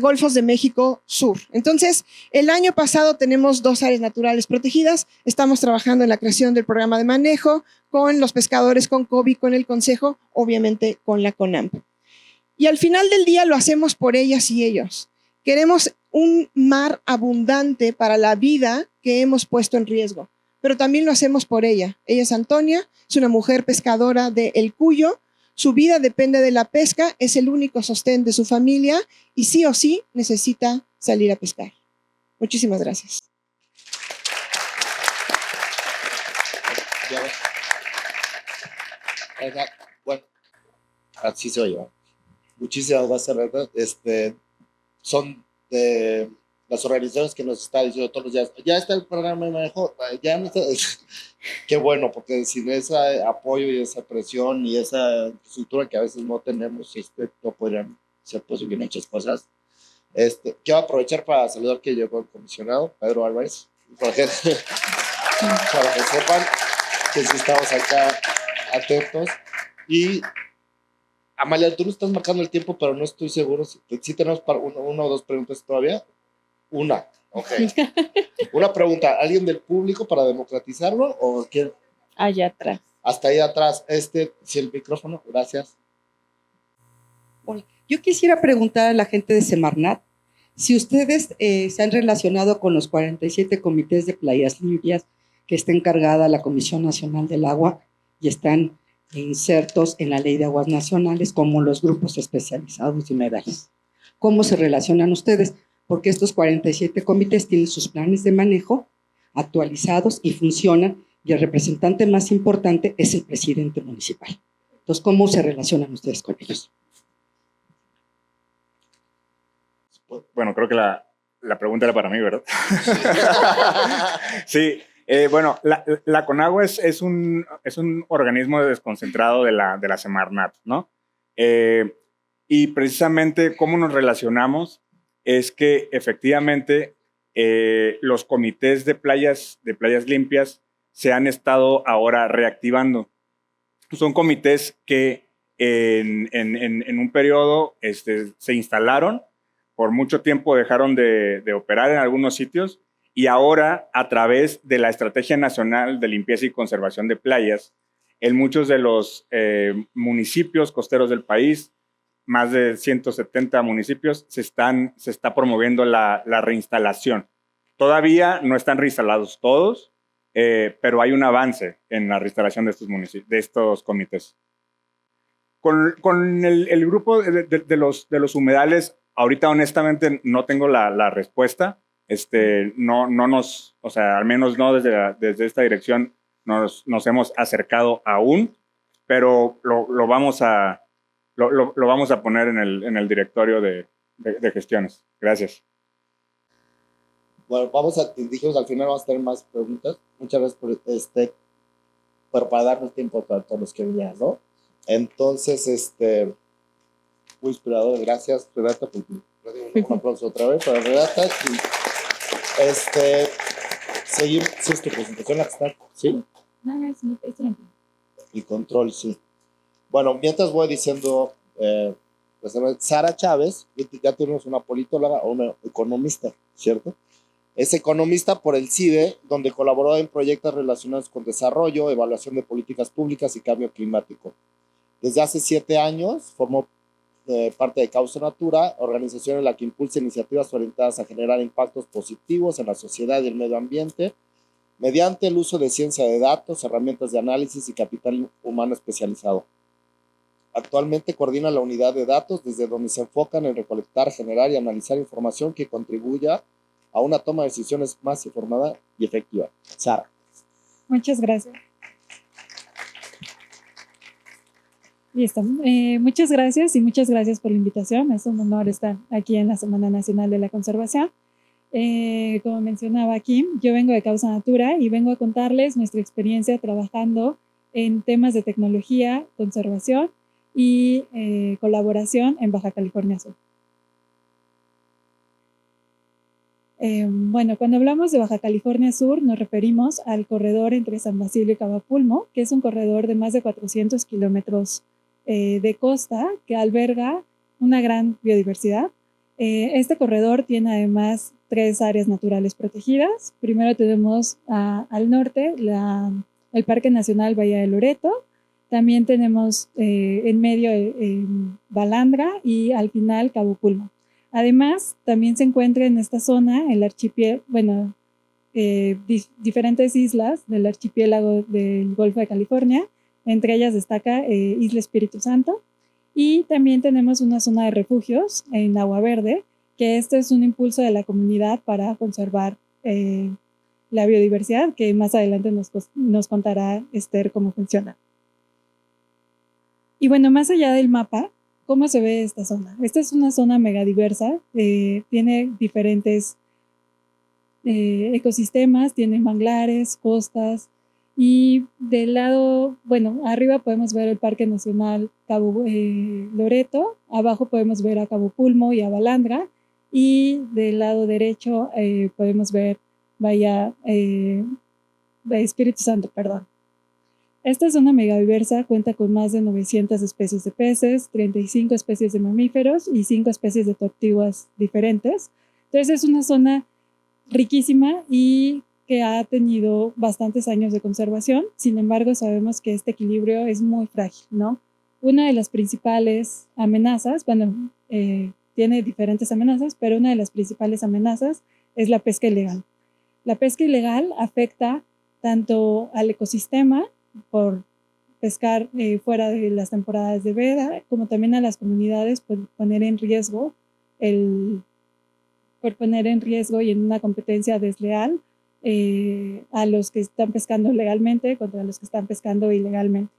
Golfos de México Sur. Entonces, el año pasado tenemos 2 áreas naturales protegidas. Estamos trabajando en la creación del programa de manejo con los pescadores, con COBI, con el Consejo, obviamente con la CONAMP. Y al final del día lo hacemos por ellas y ellos. Queremos un mar abundante para la vida que hemos puesto en riesgo, pero también lo hacemos por ella. Ella es Antonia, es una mujer pescadora de El Cuyo. Su vida depende de la pesca, es el único sostén de su familia y sí o sí necesita salir a pescar. Muchísimas gracias. Bueno, así se oye. Muchísimas gracias, ¿verdad? Son de las organizaciones que nos están diciendo todos los días, ya está el programa de manejo, ya no está. Qué bueno, porque sin ese apoyo y esa presión y esa estructura que a veces no tenemos, no podrían ser posibles muchas cosas. Quiero aprovechar para saludar que llegó el comisionado Pedro Álvarez, para que sepan que sí estamos acá atentos. Y Amalia, tú no estás marcando el tiempo, pero no estoy seguro si tenemos una o 2 preguntas todavía. Una, ok. Una pregunta, ¿alguien del público para democratizarlo o quién? Allá atrás. Hasta ahí atrás, si el micrófono, gracias. Bueno, yo quisiera preguntar a la gente de Semarnat si ustedes se han relacionado con los 47 comités de playas limpias que está encargada la Comisión Nacional del Agua y están insertos en la Ley de Aguas Nacionales como los grupos especializados de humedales. ¿Cómo se relacionan ustedes? Porque estos 47 comités tienen sus planes de manejo actualizados y funcionan, y el representante más importante es el presidente municipal. Entonces, ¿cómo se relacionan ustedes con ellos? Bueno, creo que la pregunta era para mí, ¿verdad? Sí, bueno, la CONAGUA es un organismo desconcentrado de la Semarnat, ¿no? Y precisamente cómo nos relacionamos es que efectivamente los comités de playas limpias se han estado ahora reactivando. Son comités que en un periodo se instalaron, por mucho tiempo dejaron de operar en algunos sitios y ahora a través de la Estrategia Nacional de Limpieza y Conservación de Playas, en muchos de los municipios costeros del país, más de 170 municipios, se está promoviendo la reinstalación. Todavía no están reinstalados todos, pero hay un avance en la reinstalación de estos comités. Con el grupo de los humedales, ahorita honestamente no tengo la respuesta. O sea, al menos no desde esta dirección nos hemos acercado aún, pero lo vamos a poner en el directorio de gestiones. Gracias. Bueno, dijimos al final vamos a tener más preguntas. Muchas gracias para darnos tiempo para todos los que venían, ¿no? Entonces, muy inspirador. Gracias, Renata, por un aplauso otra vez para Renata. Y, seguir, ¿sí es tu presentación la que está? ¿Sí? No, sí, Y control, sí. Bueno, mientras voy diciendo, Sara Chávez, ya tenemos una politóloga o una economista, ¿cierto? Es economista por el CIDE, donde colaboró en proyectos relacionados con desarrollo, evaluación de políticas públicas y cambio climático. Desde hace 7 años formó parte de Causa Natura, organización en la que impulsa iniciativas orientadas a generar impactos positivos en la sociedad y el medio ambiente, mediante el uso de ciencia de datos, herramientas de análisis y capital humano especializado. Actualmente coordina la unidad de datos, desde donde se enfocan en recolectar, generar y analizar información que contribuya a una toma de decisiones más informada y efectiva. Sara. Muchas gracias. Listo. Muchas gracias y muchas gracias por la invitación. Es un honor estar aquí en la Semana Nacional de la Conservación. Como mencionaba Kim, yo vengo de Causa Natura y vengo a contarles nuestra experiencia trabajando en temas de tecnología, conservación y colaboración en Baja California Sur. Bueno, cuando hablamos de Baja California Sur nos referimos al corredor entre San Basilio y Cabo Pulmo, que es un corredor de más de 400 kilómetros de costa que alberga una gran biodiversidad. Este corredor tiene además 3 áreas naturales protegidas. Primero tenemos al norte el Parque Nacional Bahía de Loreto. También tenemos en medio Balandra y al final Cabo Pulmo. Además, también se encuentra en esta zona el archipiélago, diferentes islas del archipiélago del Golfo de California. Entre ellas destaca Isla Espíritu Santo. Y también tenemos una zona de refugios en Agua Verde, que este es un impulso de la comunidad para conservar la biodiversidad, que más adelante nos contará Esther cómo funciona. Y bueno, más allá del mapa, ¿cómo se ve esta zona? Esta es una zona megadiversa, tiene diferentes ecosistemas, tiene manglares, costas, y del lado, bueno, arriba podemos ver el Parque Nacional Cabo Loreto, abajo podemos ver a Cabo Pulmo y a Balandra, y del lado derecho podemos ver Bahía Espíritu Santo, perdón. Esta zona megadiversa cuenta con más de 900 especies de peces, 35 especies de mamíferos y 5 especies de tortugas diferentes. Entonces es una zona riquísima y que ha tenido bastantes años de conservación. Sin embargo, sabemos que este equilibrio es muy frágil, ¿no? Una de las principales amenazas, tiene diferentes amenazas, pero una de las principales amenazas es la pesca ilegal. La pesca ilegal afecta tanto al ecosistema, por pescar fuera de las temporadas de veda, como también a las comunidades por poner en riesgo y en una competencia desleal a los que están pescando legalmente contra los que están pescando ilegalmente.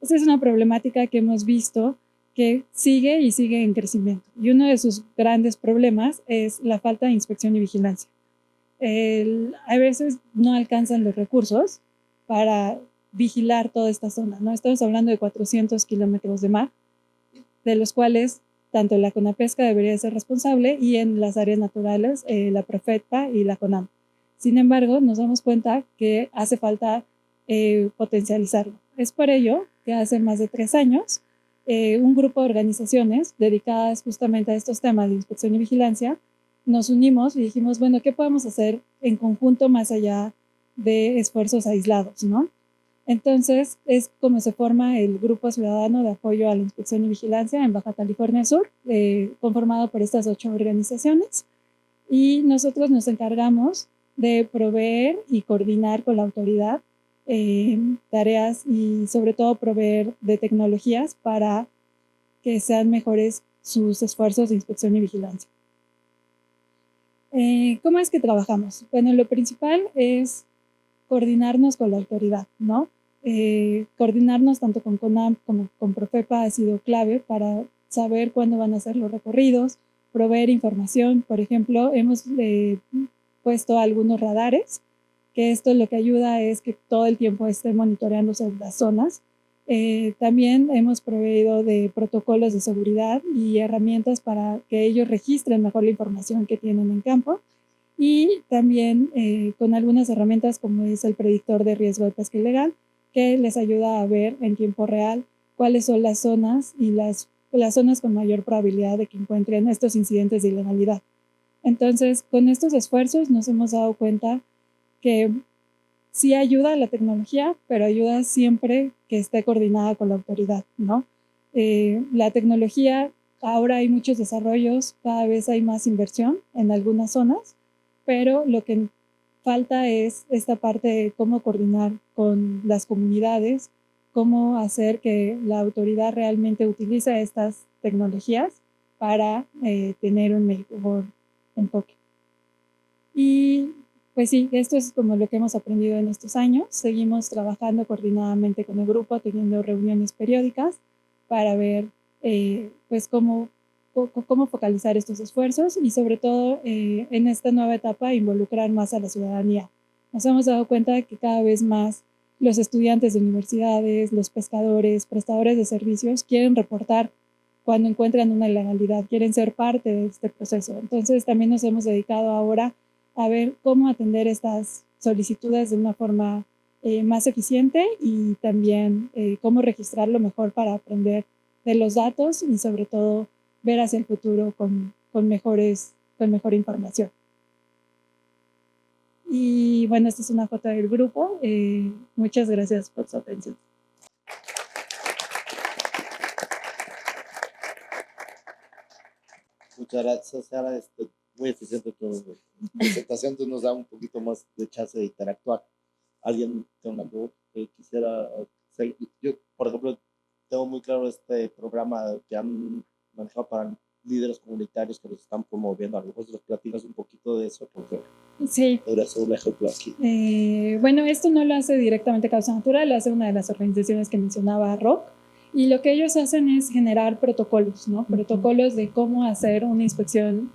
Esta es una problemática que hemos visto que sigue en crecimiento. Y uno de sus grandes problemas es la falta de inspección y vigilancia. A veces no alcanzan los recursos para vigilar toda esta zona, ¿no? Estamos hablando de 400 kilómetros de mar, de los cuales tanto la CONAPESCA debería ser responsable y en las áreas naturales la Profetpa y la CONAM. Sin embargo, nos damos cuenta que hace falta potencializarlo. Es por ello que hace más de 3 años un grupo de organizaciones dedicadas justamente a estos temas de inspección y vigilancia nos unimos y dijimos, bueno, ¿qué podemos hacer en conjunto más allá de esfuerzos aislados, ¿no? Entonces, es como se forma el Grupo Ciudadano de Apoyo a la Inspección y Vigilancia en Baja California Sur, conformado por estas 8 organizaciones. Y nosotros nos encargamos de proveer y coordinar con la autoridad tareas y sobre todo proveer de tecnologías para que sean mejores sus esfuerzos de inspección y vigilancia. ¿Cómo es que trabajamos? Bueno, lo principal es coordinarnos con la autoridad, ¿no? coordinarnos tanto con CONAMP como con Profepa ha sido clave para saber cuándo van a ser los recorridos, proveer información. Por ejemplo, hemos puesto algunos radares, que esto lo que ayuda es que todo el tiempo esté monitoreándose las zonas. También hemos proveído de protocolos de seguridad y herramientas para que ellos registren mejor la información que tienen en campo, y también con algunas herramientas como es el predictor de riesgo de pesca ilegal, que les ayuda a ver en tiempo real cuáles son las zonas y las zonas con mayor probabilidad de que encuentren estos incidentes de ilegalidad. Entonces, con estos esfuerzos nos hemos dado cuenta que sí ayuda a la tecnología, pero ayuda siempre que esté coordinada con la autoridad, ¿no? La tecnología, ahora hay muchos desarrollos, cada vez hay más inversión en algunas zonas, pero lo que falta es esta parte de cómo coordinar con las comunidades, cómo hacer que la autoridad realmente utilice estas tecnologías para tener un mejor enfoque. Y pues sí, esto es como lo que hemos aprendido en estos años. Seguimos trabajando coordinadamente con el grupo, teniendo reuniones periódicas para ver pues cómo focalizar estos esfuerzos y sobre todo en esta nueva etapa involucrar más a la ciudadanía. Nos hemos dado cuenta de que cada vez más los estudiantes de universidades, los pescadores, prestadores de servicios quieren reportar cuando encuentran una ilegalidad, quieren ser parte de este proceso. Entonces también nos hemos dedicado ahora a ver cómo atender estas solicitudes de una forma más eficiente y también cómo registrarlo mejor para aprender de los datos y sobre todo ver hacia el futuro con mejor información. Y bueno, esta es una foto del grupo. Muchas gracias por su atención. Muchas gracias, Sara. Muy eficiente tu presentación, entonces nos da un poquito más de chance de interactuar. ¿Alguien tiene una pregunta que quisiera hacer? Yo, por ejemplo, tengo muy claro este programa que han manejado para líderes comunitarios que los están promoviendo. A lo mejor nos platicas un poquito de eso, porque sí, podría ser un ejemplo aquí. Bueno, esto no lo hace directamente Causa Natural, lo hace una de las organizaciones que mencionaba, ROC, y lo que ellos hacen es generar protocolos, ¿no? Protocolos de cómo hacer una inspección,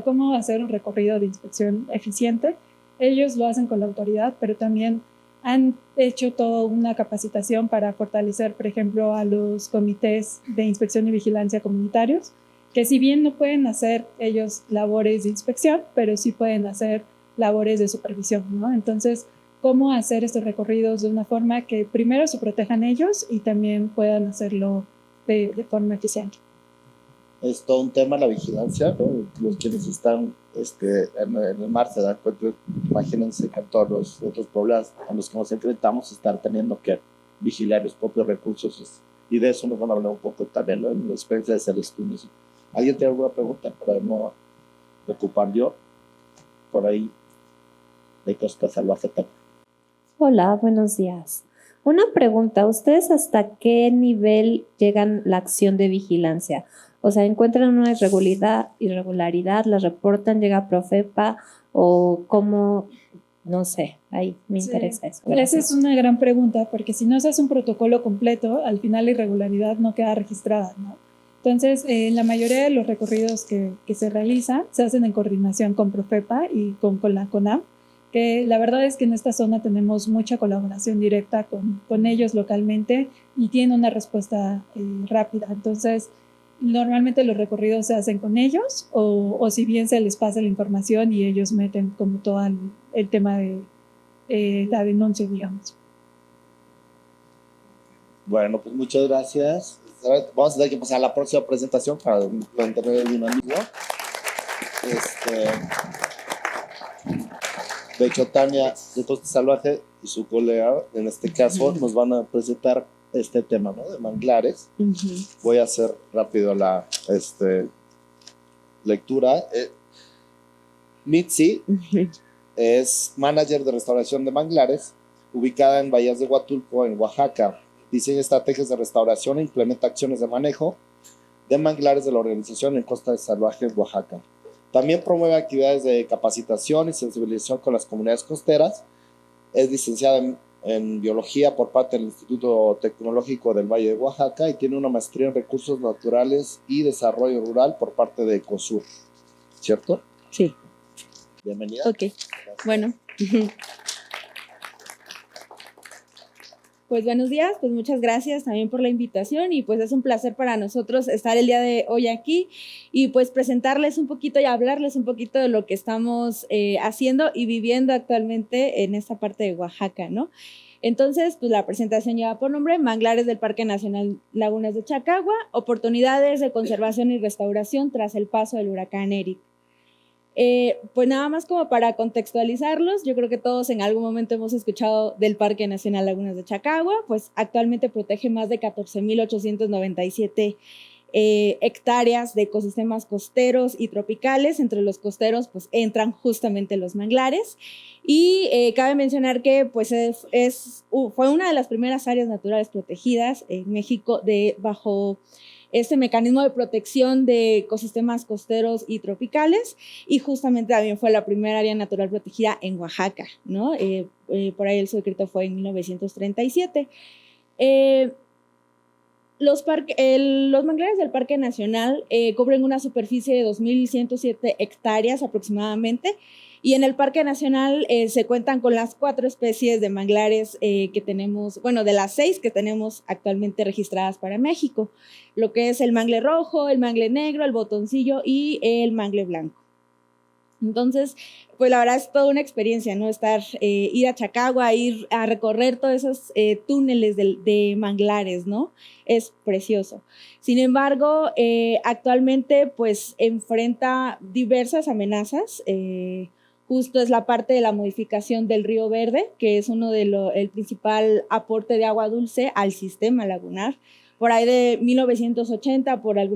cómo hacer un recorrido de inspección eficiente. Ellos lo hacen con la autoridad, pero también han hecho toda una capacitación para fortalecer, por ejemplo, a los comités de inspección y vigilancia comunitarios, que si bien no pueden hacer ellos labores de inspección, pero sí pueden hacer labores de supervisión, ¿no? Entonces, cómo hacer estos recorridos de una forma que primero se protejan ellos y también puedan hacerlo de forma eficiente. Es todo un tema la vigilancia, ¿no? Los quienes están en el mar se dan cuenta, imagínense que todos los otros problemas a los que nos enfrentamos estar teniendo que vigilar los propios recursos, y de eso nos van a hablar un poco también, ¿no? En la experiencia de Celestino. ¿Alguien tiene alguna pregunta para no preocupar yo? Por ahí, de Costa Salvaje. Hola, buenos días. Una pregunta, ¿ustedes hasta qué nivel llegan la acción de vigilancia? O sea, ¿encuentran una irregularidad, la reportan, llega a Profepa o cómo? No sé, ahí me interesa eso. Gracias. Esa es una gran pregunta, porque si no se hace un protocolo completo, al final la irregularidad no queda registrada, ¿no? Entonces, la mayoría de los recorridos que se realizan se hacen en coordinación con Profepa y con la CONAMP, que la verdad es que en esta zona tenemos mucha colaboración directa con ellos localmente y tienen una respuesta rápida. Entonces, normalmente los recorridos se hacen con ellos o si bien se les pasa la información y ellos meten como todo el tema de la denuncia, digamos. Bueno, pues muchas gracias. Vamos a tener que pasar a la próxima presentación para mantener el dinamismo. De hecho, Tania de Costa Salvaje y su colega, en este caso, nos van a presentar este tema, ¿no? De manglares. Voy a hacer rápido la lectura. Mitzi es manager de restauración de manglares, ubicada en Bahías de Huatulco, en Oaxaca. Diseña estrategias de restauración e implementa acciones de manejo de manglares de la organización en Costa Salvaje, en Oaxaca. También promueve actividades de capacitación y sensibilización con las comunidades costeras. Es licenciada en biología por parte del Instituto Tecnológico del Valle de Oaxaca y tiene una maestría en recursos naturales y desarrollo rural por parte de ECOSUR, ¿cierto? Sí. Bienvenida. Ok, bueno. Pues buenos días, pues muchas gracias también por la invitación y pues es un placer para nosotros estar el día de hoy aquí y pues presentarles un poquito y hablarles un poquito de lo que estamos haciendo y viviendo actualmente en esta parte de Oaxaca, ¿no? Entonces, pues la presentación lleva por nombre Manglares del Parque Nacional Lagunas de Chacagua, oportunidades de conservación y restauración tras el paso del huracán Eric. Pues nada más como para contextualizarlos, yo creo que todos en algún momento hemos escuchado del Parque Nacional Lagunas de Chacagua, pues actualmente protege más de 14.897 hectáreas de ecosistemas costeros y tropicales. Entre los costeros pues entran justamente los manglares y cabe mencionar que pues fue una de las primeras áreas naturales protegidas en México bajo este mecanismo de protección de ecosistemas costeros y tropicales, y justamente también fue la primera área natural protegida en Oaxaca, ¿no? Por ahí el decreto fue en 1937. Los manglares del Parque Nacional cubren una superficie de 2.107 hectáreas aproximadamente, y en el Parque Nacional se cuentan con las 4 especies de manglares que tenemos, bueno, de las 6 que tenemos actualmente registradas para México, lo que es el mangle rojo, el mangle negro, el botoncillo y el mangle blanco. Entonces, pues la verdad es toda una experiencia, ¿no? Ir a Chacagua, ir a recorrer todos esos túneles de manglares, ¿no? Es precioso. Sin embargo, actualmente, pues enfrenta diversas amenazas. Justo es la parte de la modificación del río Verde, que es el principal aporte de agua dulce al sistema lagunar. Por ahí de 1980, por las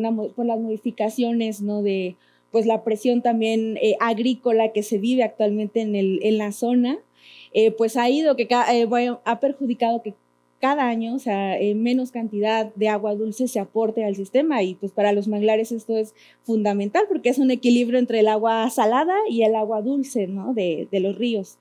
modificaciones, ¿no? De pues la presión también agrícola que se vive actualmente en la zona, pues ha perjudicado que cada año, o sea, menos cantidad de agua dulce se aporte al sistema, y pues para los manglares esto es fundamental porque es un equilibrio entre el agua salada y el agua dulce, ¿no? de los ríos.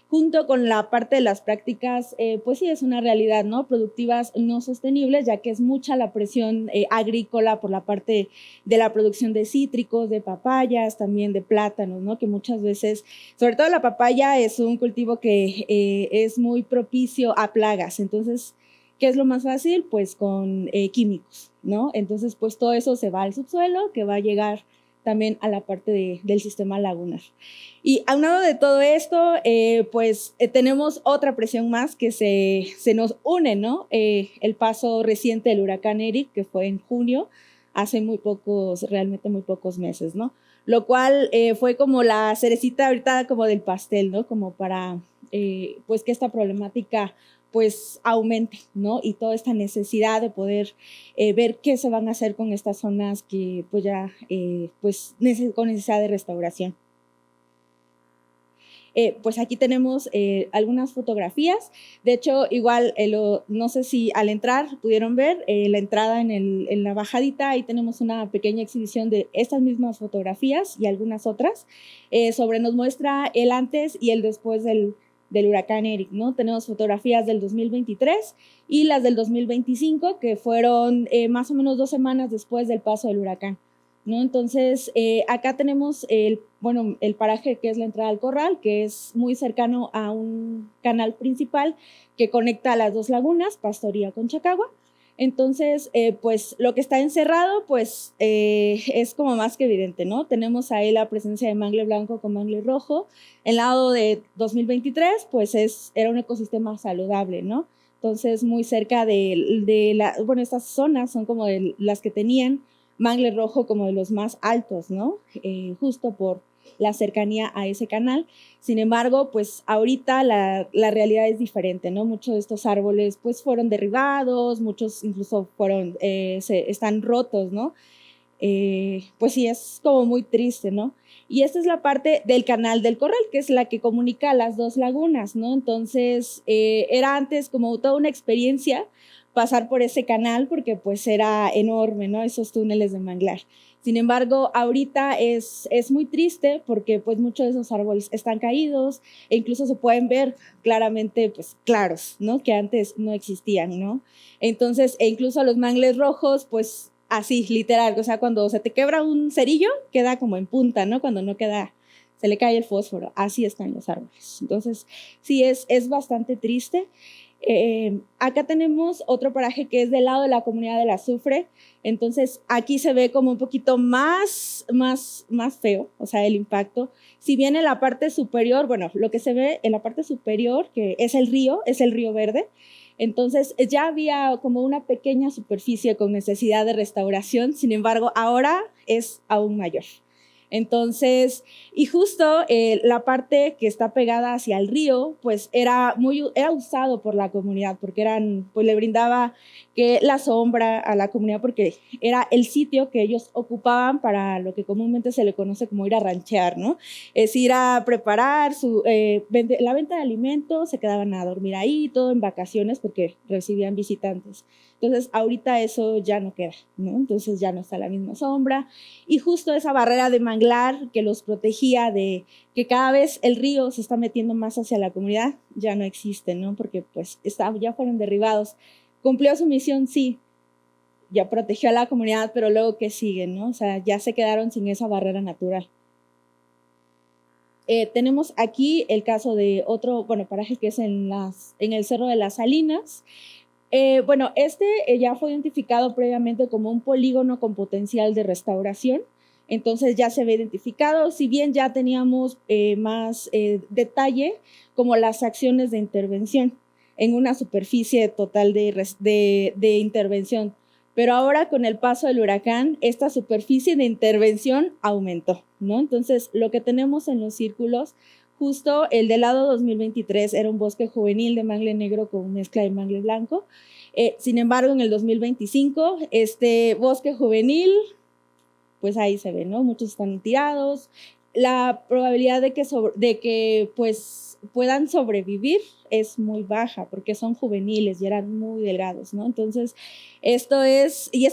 Junto con la parte de las prácticas, pues sí es una realidad, ¿no? Productivas no sostenibles, ya que es mucha la presión agrícola por la parte de la producción de cítricos, de papayas, también de plátanos, ¿no? Que muchas veces, sobre todo la papaya, es un cultivo que es muy propicio a plagas. Entonces, ¿qué es lo más fácil? Pues con químicos, ¿no? Entonces, pues todo eso se va al subsuelo, que va a llegar también a la parte del sistema lagunar. Y aunado de todo esto, tenemos otra presión más que se nos une, ¿no? El paso reciente del huracán Eric, que fue en junio, hace realmente muy pocos meses, ¿no? Lo cual fue como la cerecita ahorita como del pastel, ¿no? Como para, pues, que esta problemática pues aumente, ¿no? Y toda esta necesidad de poder ver qué se van a hacer con estas zonas que pues ya con necesidad de restauración. Pues aquí tenemos algunas fotografías. De hecho, igual, no sé si al entrar pudieron ver la entrada en la bajadita. Ahí tenemos una pequeña exhibición de estas mismas fotografías y algunas otras. Nos muestra el antes y el después del huracán Eric, ¿no? Tenemos fotografías del 2023 y las del 2025, que fueron más o menos 2 semanas después del paso del huracán, ¿no? Entonces, acá tenemos el paraje que es la entrada al corral, que es muy cercano a un canal principal que conecta a las 2 lagunas, Pastoría con Chacagua. Entonces, pues lo que está encerrado, pues es como más que evidente, ¿no? Tenemos ahí la presencia de mangle blanco con mangle rojo. El lado de 2023, pues era un ecosistema saludable, ¿no? Entonces, muy cerca estas zonas son como de las que tenían mangle rojo como de los más altos, ¿no? Justo por la cercanía a ese canal. Sin embargo, pues ahorita la realidad es diferente, ¿no? Muchos de estos árboles pues fueron derribados, muchos incluso están rotos, ¿no? pues sí, es como muy triste, ¿no? Y esta es la parte del canal del Corral, que es la que comunica las dos lagunas, ¿no? Entonces, era antes como toda una experiencia pasar por ese canal porque pues era enorme, ¿no? Esos túneles de manglar. Sin embargo, ahorita es muy triste porque pues muchos de esos árboles están caídos e incluso se pueden ver claramente pues claros, ¿no? Que antes no existían, ¿no? Entonces, e incluso los mangles rojos pues así, literal, o sea, cuando se te quebra un cerillo, queda como en punta, ¿no? Cuando no queda, se le cae el fósforo, así están los árboles. Entonces, sí, es bastante triste. Acá tenemos otro paraje que es del lado de la comunidad del azufre, entonces aquí se ve como un poquito más feo, o sea, el impacto. Si bien en la parte superior, bueno, lo que se ve en la parte superior, que es el río Verde, entonces ya había como una pequeña superficie con necesidad de restauración, sin embargo, ahora es aún mayor. Entonces, y justo la parte que está pegada hacia el río, pues era usado por la comunidad, porque pues le brindaba la sombra a la comunidad, porque era el sitio que ellos ocupaban para lo que comúnmente se le conoce como ir a ranchear, ¿no? Es ir a preparar la venta de alimentos, se quedaban a dormir ahí, todo en vacaciones, porque recibían visitantes. Entonces, ahorita eso ya no queda, ¿no? Entonces ya no está la misma sombra. Y justo esa barrera de manglar que los protegía de que cada vez el río se está metiendo más hacia la comunidad, ya no existe, ¿no? Porque pues ya fueron derribados. ¿Cumplió su misión? Sí. Ya protegió a la comunidad, pero luego, ¿qué sigue, no? O sea, ya se quedaron sin esa barrera natural. Tenemos aquí el caso de otro, paraje que es en el Cerro de las Salinas. Ya fue identificado previamente como un polígono con potencial de restauración, entonces ya se ve identificado, si bien ya teníamos más detalle como las acciones de intervención en una superficie total de intervención, pero ahora con el paso del huracán, esta superficie de intervención aumentó, ¿no? Entonces, lo que tenemos en los círculos, justo el del lado 2023 era un bosque juvenil de mangle negro con mezcla de mangle blanco. Sin embargo, en el 2025, este bosque juvenil, pues ahí se ve, ¿no? Muchos están tirados. La probabilidad de que pues puedan sobrevivir es muy baja porque son juveniles y eran muy delgados, ¿no? Entonces, esto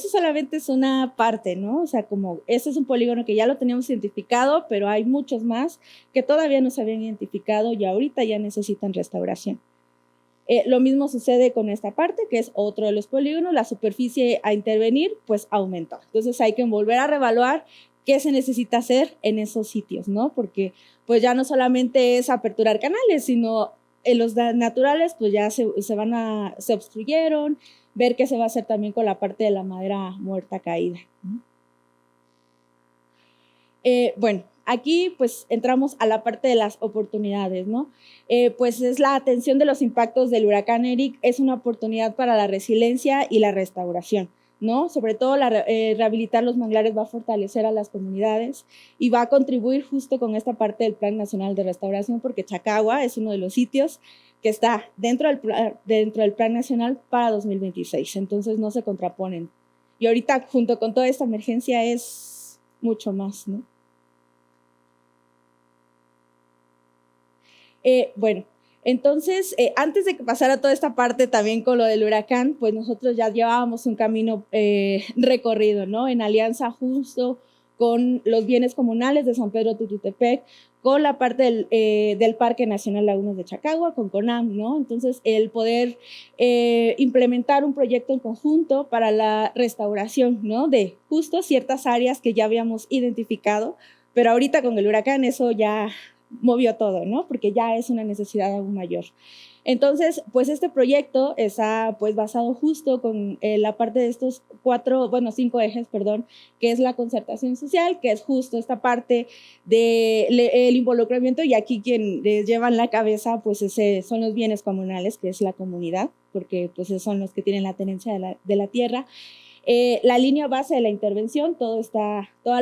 solamente es una parte, ¿no? O sea, como este es un polígono que ya lo teníamos identificado, pero hay muchos más que todavía no se habían identificado y ahorita ya necesitan restauración. Lo mismo sucede con esta parte, que es otro de los polígonos, la superficie a intervenir, pues aumentó. Entonces hay que volver a reevaluar qué se necesita hacer en esos sitios, ¿no? Porque pues ya no solamente es aperturar canales, sino en los naturales pues ya se obstruyeron, ver qué se va a hacer también con la parte de la madera muerta caída, ¿no? Aquí pues entramos a la parte de las oportunidades, ¿no? Pues es la atención de los impactos del huracán Eric, es una oportunidad para la resiliencia y la restauración, ¿no? Sobre todo rehabilitar los manglares va a fortalecer a las comunidades y va a contribuir justo con esta parte del Plan Nacional de Restauración, porque Chacagua es uno de los sitios que está dentro del Plan Nacional para 2026, entonces no se contraponen. Y ahorita junto con toda esta emergencia es mucho más, ¿no? Entonces, antes de que pasara toda esta parte también con lo del huracán, pues nosotros ya llevábamos un camino recorrido, ¿no? En alianza justo con los bienes comunales de San Pedro Tututepec, con la parte del Parque Nacional Lagunas de Chacagua, con CONAM, ¿no? Entonces, el poder implementar un proyecto en conjunto para la restauración, ¿no? De justo ciertas áreas que ya habíamos identificado, pero ahorita con el huracán eso ya movió todo, ¿no? Porque ya es una necesidad aún mayor. Entonces, pues este proyecto está pues basado justo con la parte de estos 5 ejes, que es la concertación social, que es justo esta parte del involucramiento, y aquí quien les lleva en la cabeza pues son los bienes comunales, que es la comunidad, porque pues son los que tienen la tenencia de la tierra. La línea base de la intervención, todas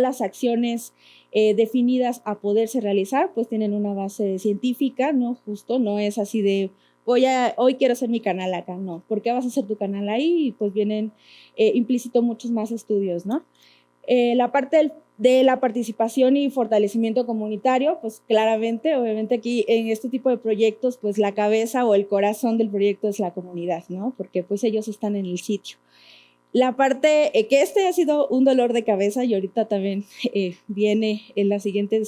las acciones definidas a poderse realizar, pues tienen una base científica, ¿no? Justo, no es así de, hoy quiero hacer mi canal acá, no. ¿Por qué vas a hacer tu canal ahí? Y pues vienen implícito muchos más estudios, ¿no? La parte de la participación y fortalecimiento comunitario, pues claramente, obviamente aquí en este tipo de proyectos, pues la cabeza o el corazón del proyecto es la comunidad, ¿no? Porque pues ellos están en el sitio. La parte que ha sido un dolor de cabeza y ahorita también viene en la siguiente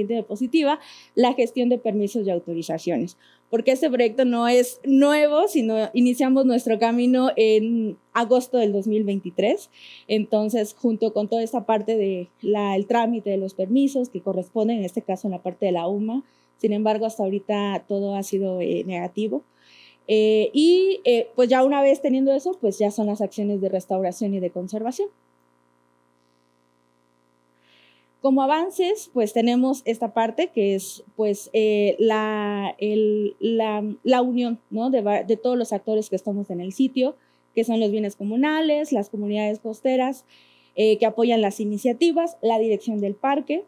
diapositiva, la gestión de permisos y autorizaciones. Porque este proyecto no es nuevo, sino iniciamos nuestro camino en agosto del 2023. Entonces, junto con toda esta parte del trámite de los permisos que corresponden, en este caso en la parte de la UMA, sin embargo, hasta ahorita todo ha sido negativo. Pues ya una vez teniendo eso, pues ya son las acciones de restauración y de conservación. Como avances, pues tenemos esta parte que es pues la unión, ¿no? de todos los actores que estamos en el sitio, que son los bienes comunales, las comunidades costeras, que apoyan las iniciativas, la dirección del parque.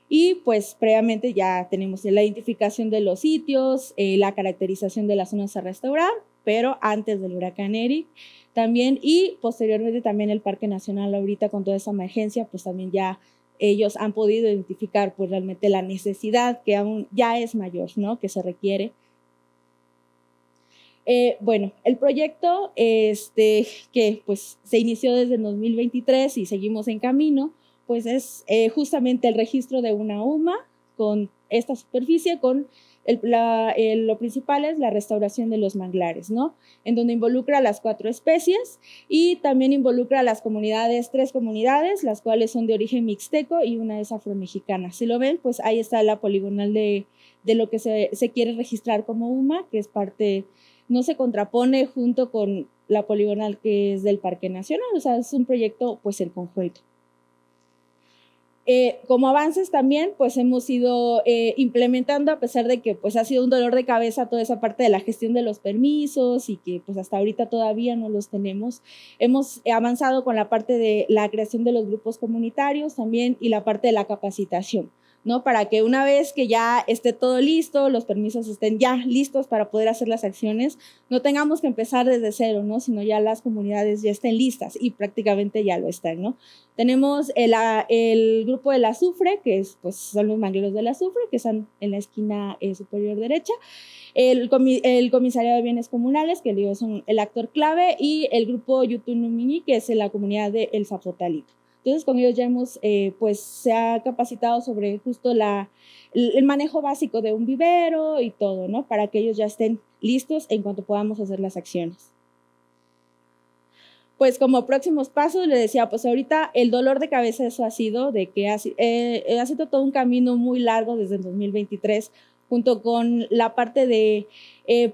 Y pues previamente ya tenemos la identificación de los sitios, la caracterización de las zonas a restaurar, pero antes del huracán Eric también, y posteriormente también el Parque Nacional ahorita con toda esa emergencia, pues también ya ellos han podido identificar pues realmente la necesidad que aún ya es mayor, ¿no? Que se requiere. Bueno, el proyecto que pues se inició desde el 2023 y seguimos en camino, pues es justamente el registro de una UMA con esta superficie, con lo principal es la restauración de los manglares, ¿no? En donde involucra a las 4 especies y también involucra a las comunidades, 3 comunidades, las cuales son de origen mixteco y una es afromexicana. Si lo ven, pues ahí está la poligonal de lo que se quiere registrar como UMA, que es parte, no se contrapone junto con la poligonal que es del Parque Nacional, o sea, es un proyecto pues en conjunto. Como avances también, pues hemos ido implementando, a pesar de que pues ha sido un dolor de cabeza toda esa parte de la gestión de los permisos y que pues hasta ahorita todavía no los tenemos. Hemos avanzado con la parte de la creación de los grupos comunitarios también y la parte de la capacitación, ¿no? Para que una vez que ya esté todo listo, los permisos estén ya listos para poder hacer las acciones, no tengamos que empezar desde cero, ¿no? Sino ya las comunidades ya estén listas y prácticamente ya lo están, ¿no? Tenemos el grupo del azufre, que pues, son los mangleros del azufre, que están en la esquina superior derecha. El comisariado de bienes comunales, que digo, son el actor clave, y el grupo Yutunumini, que es la comunidad de El Zapotalito. Entonces, con ellos ya hemos, pues, se ha capacitado sobre justo el manejo básico de un vivero y todo, ¿no? Para que ellos ya estén listos en cuanto podamos hacer las acciones. Pues como próximos pasos, le decía, pues ahorita el dolor de cabeza eso ha sido, de que ha sido todo un camino muy largo desde el 2023, junto con la parte de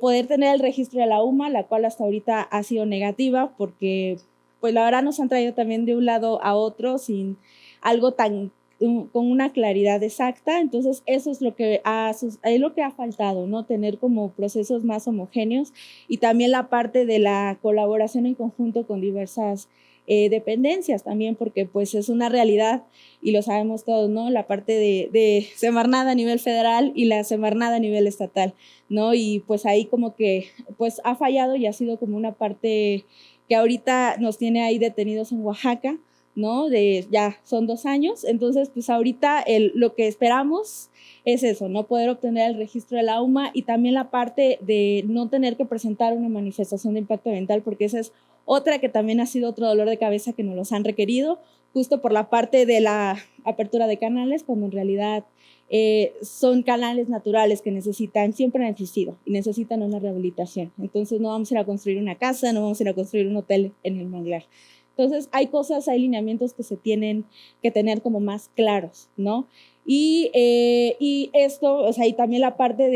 poder tener el registro de la UMA, la cual hasta ahorita ha sido negativa, porque pues la verdad nos han traído también de un lado a otro sin algo con una claridad exacta. Entonces eso es lo que ha faltado, ¿no? Tener como procesos más homogéneos y también la parte de la colaboración en conjunto con diversas dependencias también, porque pues es una realidad y lo sabemos todos, ¿no? La parte de Semarnat a nivel federal y la Semarnat a nivel estatal, ¿no? Y pues ahí como que pues ha fallado y ha sido como una parte que ahorita nos tiene ahí detenidos en Oaxaca, ¿no? Ya son 2 años, entonces pues ahorita lo que esperamos es eso, ¿no? Poder obtener el registro de la UMA y también la parte de no tener que presentar una manifestación de impacto ambiental, porque esa es otra que también ha sido otro dolor de cabeza que nos los han requerido, justo por la parte de la apertura de canales, cuando en realidad son canales naturales que siempre han existido y necesitan una rehabilitación. Entonces no vamos a ir a construir una casa, no vamos a ir a construir un hotel en el manglar. Entonces, hay lineamientos que se tienen que tener como más claros, ¿no? Y esto, o sea, y también la parte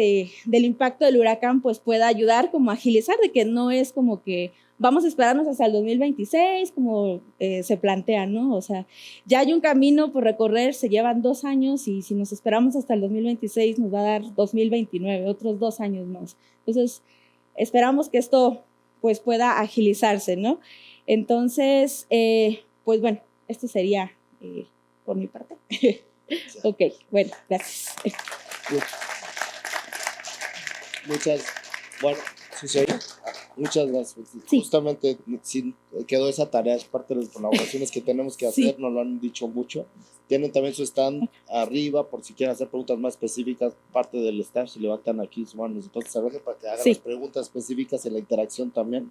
del impacto del huracán, pues pueda ayudar como a agilizar, de que no es como que vamos a esperarnos hasta el 2026, como se plantea, ¿no? O sea, ya hay un camino por recorrer, se llevan 2 años y si nos esperamos hasta el 2026 nos va a dar 2029, otros 2 años más. Entonces, esperamos que esto pues pueda agilizarse, ¿no? Entonces, pues bueno, esto sería por mi parte. Ok, bueno, gracias. Muchas, bueno, ¿sí se oye? Muchas gracias. Sí. Justamente sí, quedó esa tarea, es parte de las colaboraciones que tenemos que hacer, Sí. nos lo han dicho mucho. Tienen también su stand arriba por si quieren hacer preguntas más específicas, parte del staff, si levantan aquí su mano, entonces salvaje para que hagan Sí. las preguntas específicas en la interacción también.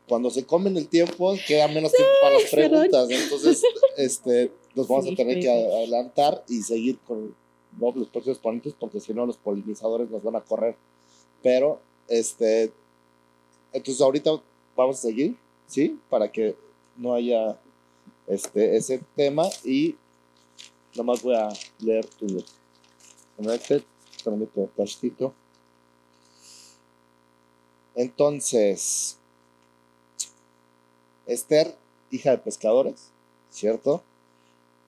Cuando se comen el tiempo, queda menos tiempo para las preguntas, entonces nos vamos a tener que adelantar y seguir con los próximos ponentes, porque si no los polinizadores nos van a correr. Pero, entonces ahorita vamos a seguir, ¿sí? Para que no haya ese tema y nomás voy a leer tu cachito. Entonces, Esther, hija de pescadores, ¿cierto?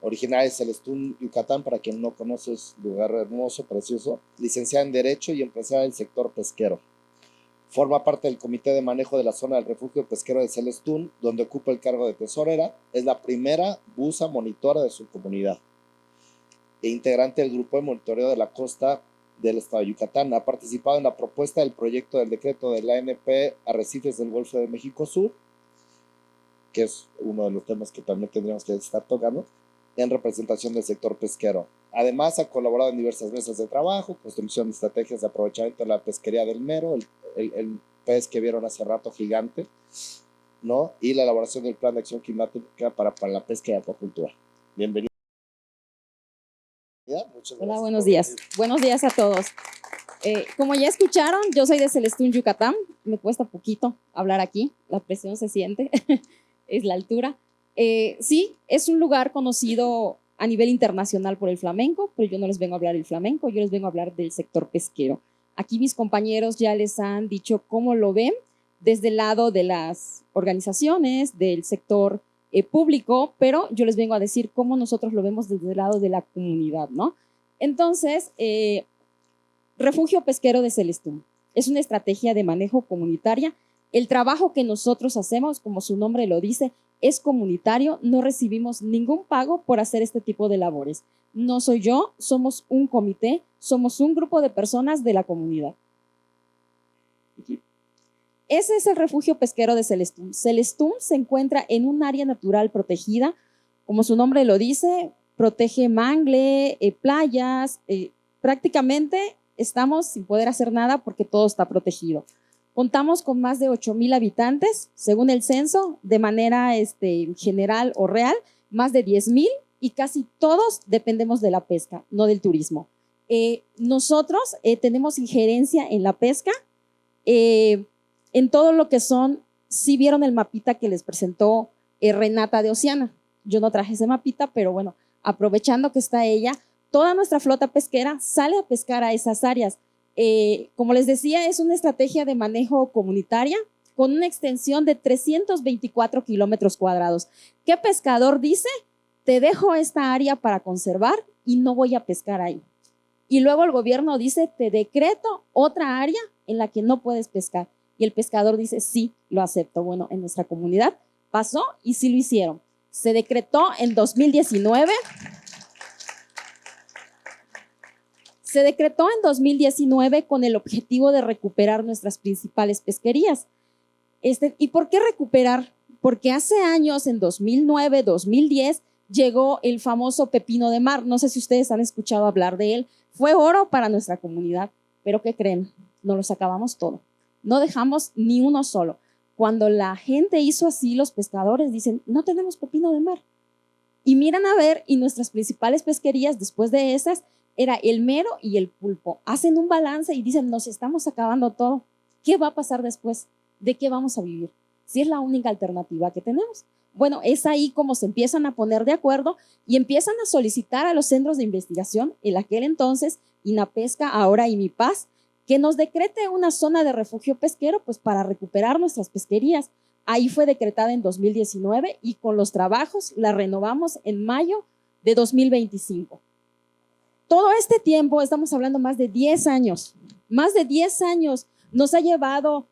Originaria de Celestún, Yucatán, para quien no conoce, es un lugar hermoso, precioso. Licenciada en Derecho y empresaria del sector pesquero. Forma parte del Comité de Manejo de la Zona del Refugio Pesquero de Celestún, donde ocupa el cargo de tesorera. Es la primera buza monitora de su comunidad e integrante del Grupo de Monitoreo de la Costa del Estado de Yucatán. Ha participado en la propuesta del proyecto del decreto de la ANP Arrecifes del Golfo de México Sur, que es uno de los temas que también tendríamos que estar tocando, en representación del sector pesquero. Además, ha colaborado en diversas mesas de trabajo, construcción de estrategias de aprovechamiento de la pesquería del mero, el pez que vieron hace rato gigante, ¿no? Y la elaboración del plan de acción climática para la pesca y acuacultura. Bienvenido. Hola, buenos días. Buenos días a todos. Como ya escucharon, yo soy de Celestún, Yucatán. Me cuesta poquito hablar aquí, la presión se siente, es la altura. Sí, es un lugar conocido a nivel internacional por el flamenco, pero yo no les vengo a hablar del flamenco, yo les vengo a hablar del sector pesquero. Aquí mis compañeros ya les han dicho cómo lo ven desde el lado de las organizaciones, del sector público, pero yo les vengo a decir cómo nosotros lo vemos desde el lado de la comunidad, ¿no? Entonces, Refugio Pesquero de Celestún es una estrategia de manejo comunitaria. El trabajo que nosotros hacemos, como su nombre lo dice, es comunitario, no recibimos ningún pago por hacer este tipo de labores. No soy yo, somos un comité, somos un grupo de personas de la comunidad. Ese es el refugio pesquero de Celestún. Celestún se encuentra en un área natural protegida, como su nombre lo dice, protege mangle, playas, prácticamente estamos sin poder hacer nada porque todo está protegido. Contamos con más de 8,000 habitantes, según el censo, de manera general o real, más de 10,000 y casi todos dependemos de la pesca, no del turismo. Nosotros tenemos injerencia en la pesca, en todo lo que son, sí vieron el mapita que les presentó Renata de Oceana. Yo no traje ese mapita, pero bueno, aprovechando que está ella, toda nuestra flota pesquera sale a pescar a esas áreas. Como les decía, es una estrategia de manejo comunitaria con una extensión de 324 kilómetros cuadrados. ¿Qué pescador dice? Te dejo esta área para conservar y no voy a pescar ahí. Y luego el gobierno dice, te decreto otra área en la que no puedes pescar. Y el pescador dice, sí, lo acepto. Bueno, en nuestra comunidad pasó y sí lo hicieron. Se decretó en 2019. Se decretó en 2019 con el objetivo de recuperar nuestras principales pesquerías. ¿Y por qué recuperar? Porque hace años, en 2009, 2010, llegó el famoso pepino de mar. No sé si ustedes han escuchado hablar de él. Fue oro para nuestra comunidad, pero ¿qué creen? Nos los acabamos todo. No dejamos ni uno solo. Cuando la gente hizo así, los pescadores dicen, no tenemos pepino de mar. Y miran a ver, y nuestras principales pesquerías después de esas era el mero y el pulpo. Hacen un balance y dicen, nos estamos acabando todo. ¿Qué va a pasar después? ¿De qué vamos a vivir? Si es la única alternativa que tenemos. Bueno, es ahí como se empiezan a poner de acuerdo y empiezan a solicitar a los centros de investigación, en aquel entonces, INAPESCA, ahora IMIPAS, que nos decrete una zona de refugio pesquero pues para recuperar nuestras pesquerías. Ahí fue decretada en 2019 y con los trabajos la renovamos en mayo de 2025. Todo este tiempo, estamos hablando más de 10 años nos ha llevado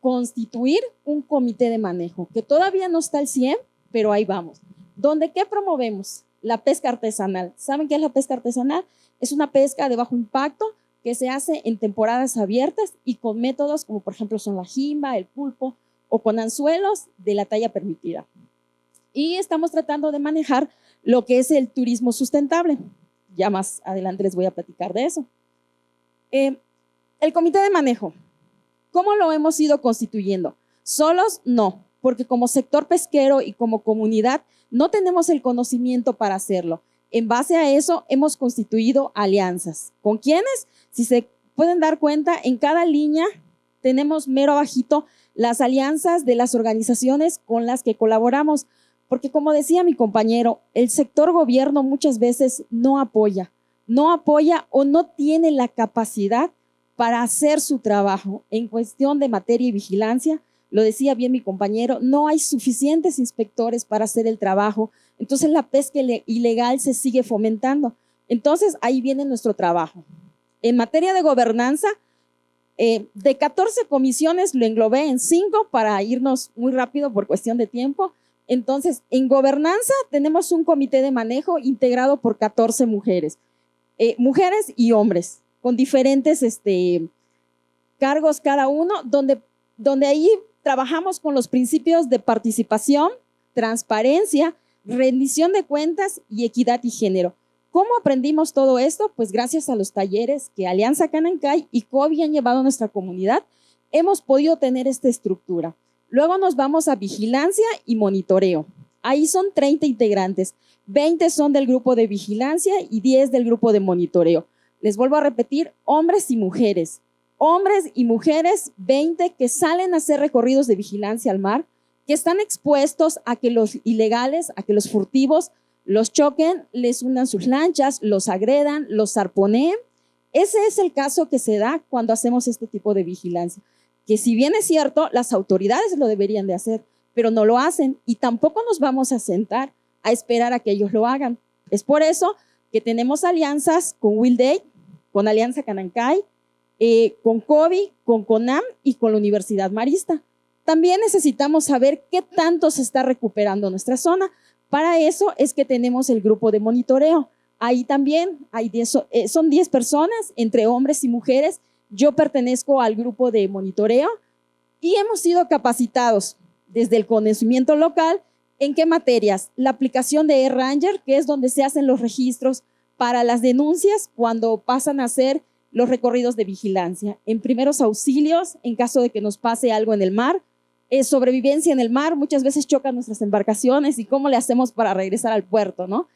constituir un comité de manejo, que todavía no está al 100, pero ahí vamos. ¿Dónde qué promovemos? La pesca artesanal. ¿Saben qué es la pesca artesanal? Es una pesca de bajo impacto que se hace en temporadas abiertas y con métodos como por ejemplo son la jimba, el pulpo o con anzuelos de la talla permitida. Y estamos tratando de manejar lo que es el turismo sustentable. Ya más adelante les voy a platicar de eso. El comité de manejo, ¿cómo lo hemos ido constituyendo? Solos, no, porque como sector pesquero y como comunidad no tenemos el conocimiento para hacerlo. En base a eso hemos constituido alianzas. ¿Con quiénes? Si se pueden dar cuenta, en cada línea tenemos mero abajito las alianzas de las organizaciones con las que colaboramos, porque como decía mi compañero, el sector gobierno muchas veces no apoya o no tiene la capacidad para hacer su trabajo. En cuestión de materia y vigilancia, lo decía bien mi compañero, no hay suficientes inspectores para hacer el trabajo, entonces la pesca ilegal se sigue fomentando. Entonces ahí viene nuestro trabajo. En materia de gobernanza, de 14 comisiones lo englobé en 5 para irnos muy rápido por cuestión de tiempo. Entonces, en gobernanza tenemos un comité de manejo integrado por 14 mujeres, mujeres y hombres, con diferentes cargos cada uno, donde ahí trabajamos con los principios de participación, transparencia, rendición de cuentas y equidad y género. ¿Cómo aprendimos todo esto? Pues gracias a los talleres que Alianza Canancay y COBI han llevado a nuestra comunidad, hemos podido tener esta estructura. Luego nos vamos a vigilancia y monitoreo. Ahí son 30 integrantes, 20 son del grupo de vigilancia y 10 del grupo de monitoreo. Les vuelvo a repetir, hombres y mujeres. Hombres y mujeres, 20 que salen a hacer recorridos de vigilancia al mar, que están expuestos a que los ilegales, a que los furtivos los choquen, les hundan sus lanchas, los agredan, los arponeen. Ese es el caso que se da cuando hacemos este tipo de vigilancia. Que si bien es cierto, las autoridades lo deberían de hacer, pero no lo hacen y tampoco nos vamos a sentar a esperar a que ellos lo hagan. Es por eso que tenemos alianzas con Will Day, con Alianza Canancay, con COBI, con CONAM y con la Universidad Marista. También necesitamos saber qué tanto se está recuperando nuestra zona. Para eso es que tenemos el grupo de monitoreo. Ahí también son 10 personas, entre hombres y mujeres. Yo pertenezco al grupo de monitoreo y hemos sido capacitados desde el conocimiento local. ¿En qué materias? La aplicación de eRanger, que es donde se hacen los registros para las denuncias cuando pasan a hacer los recorridos de vigilancia. En primeros auxilios, en caso de que nos pase algo en el mar. Sobrevivencia en el mar, muchas veces chocan nuestras embarcaciones y cómo le hacemos para regresar al puerto, ¿no?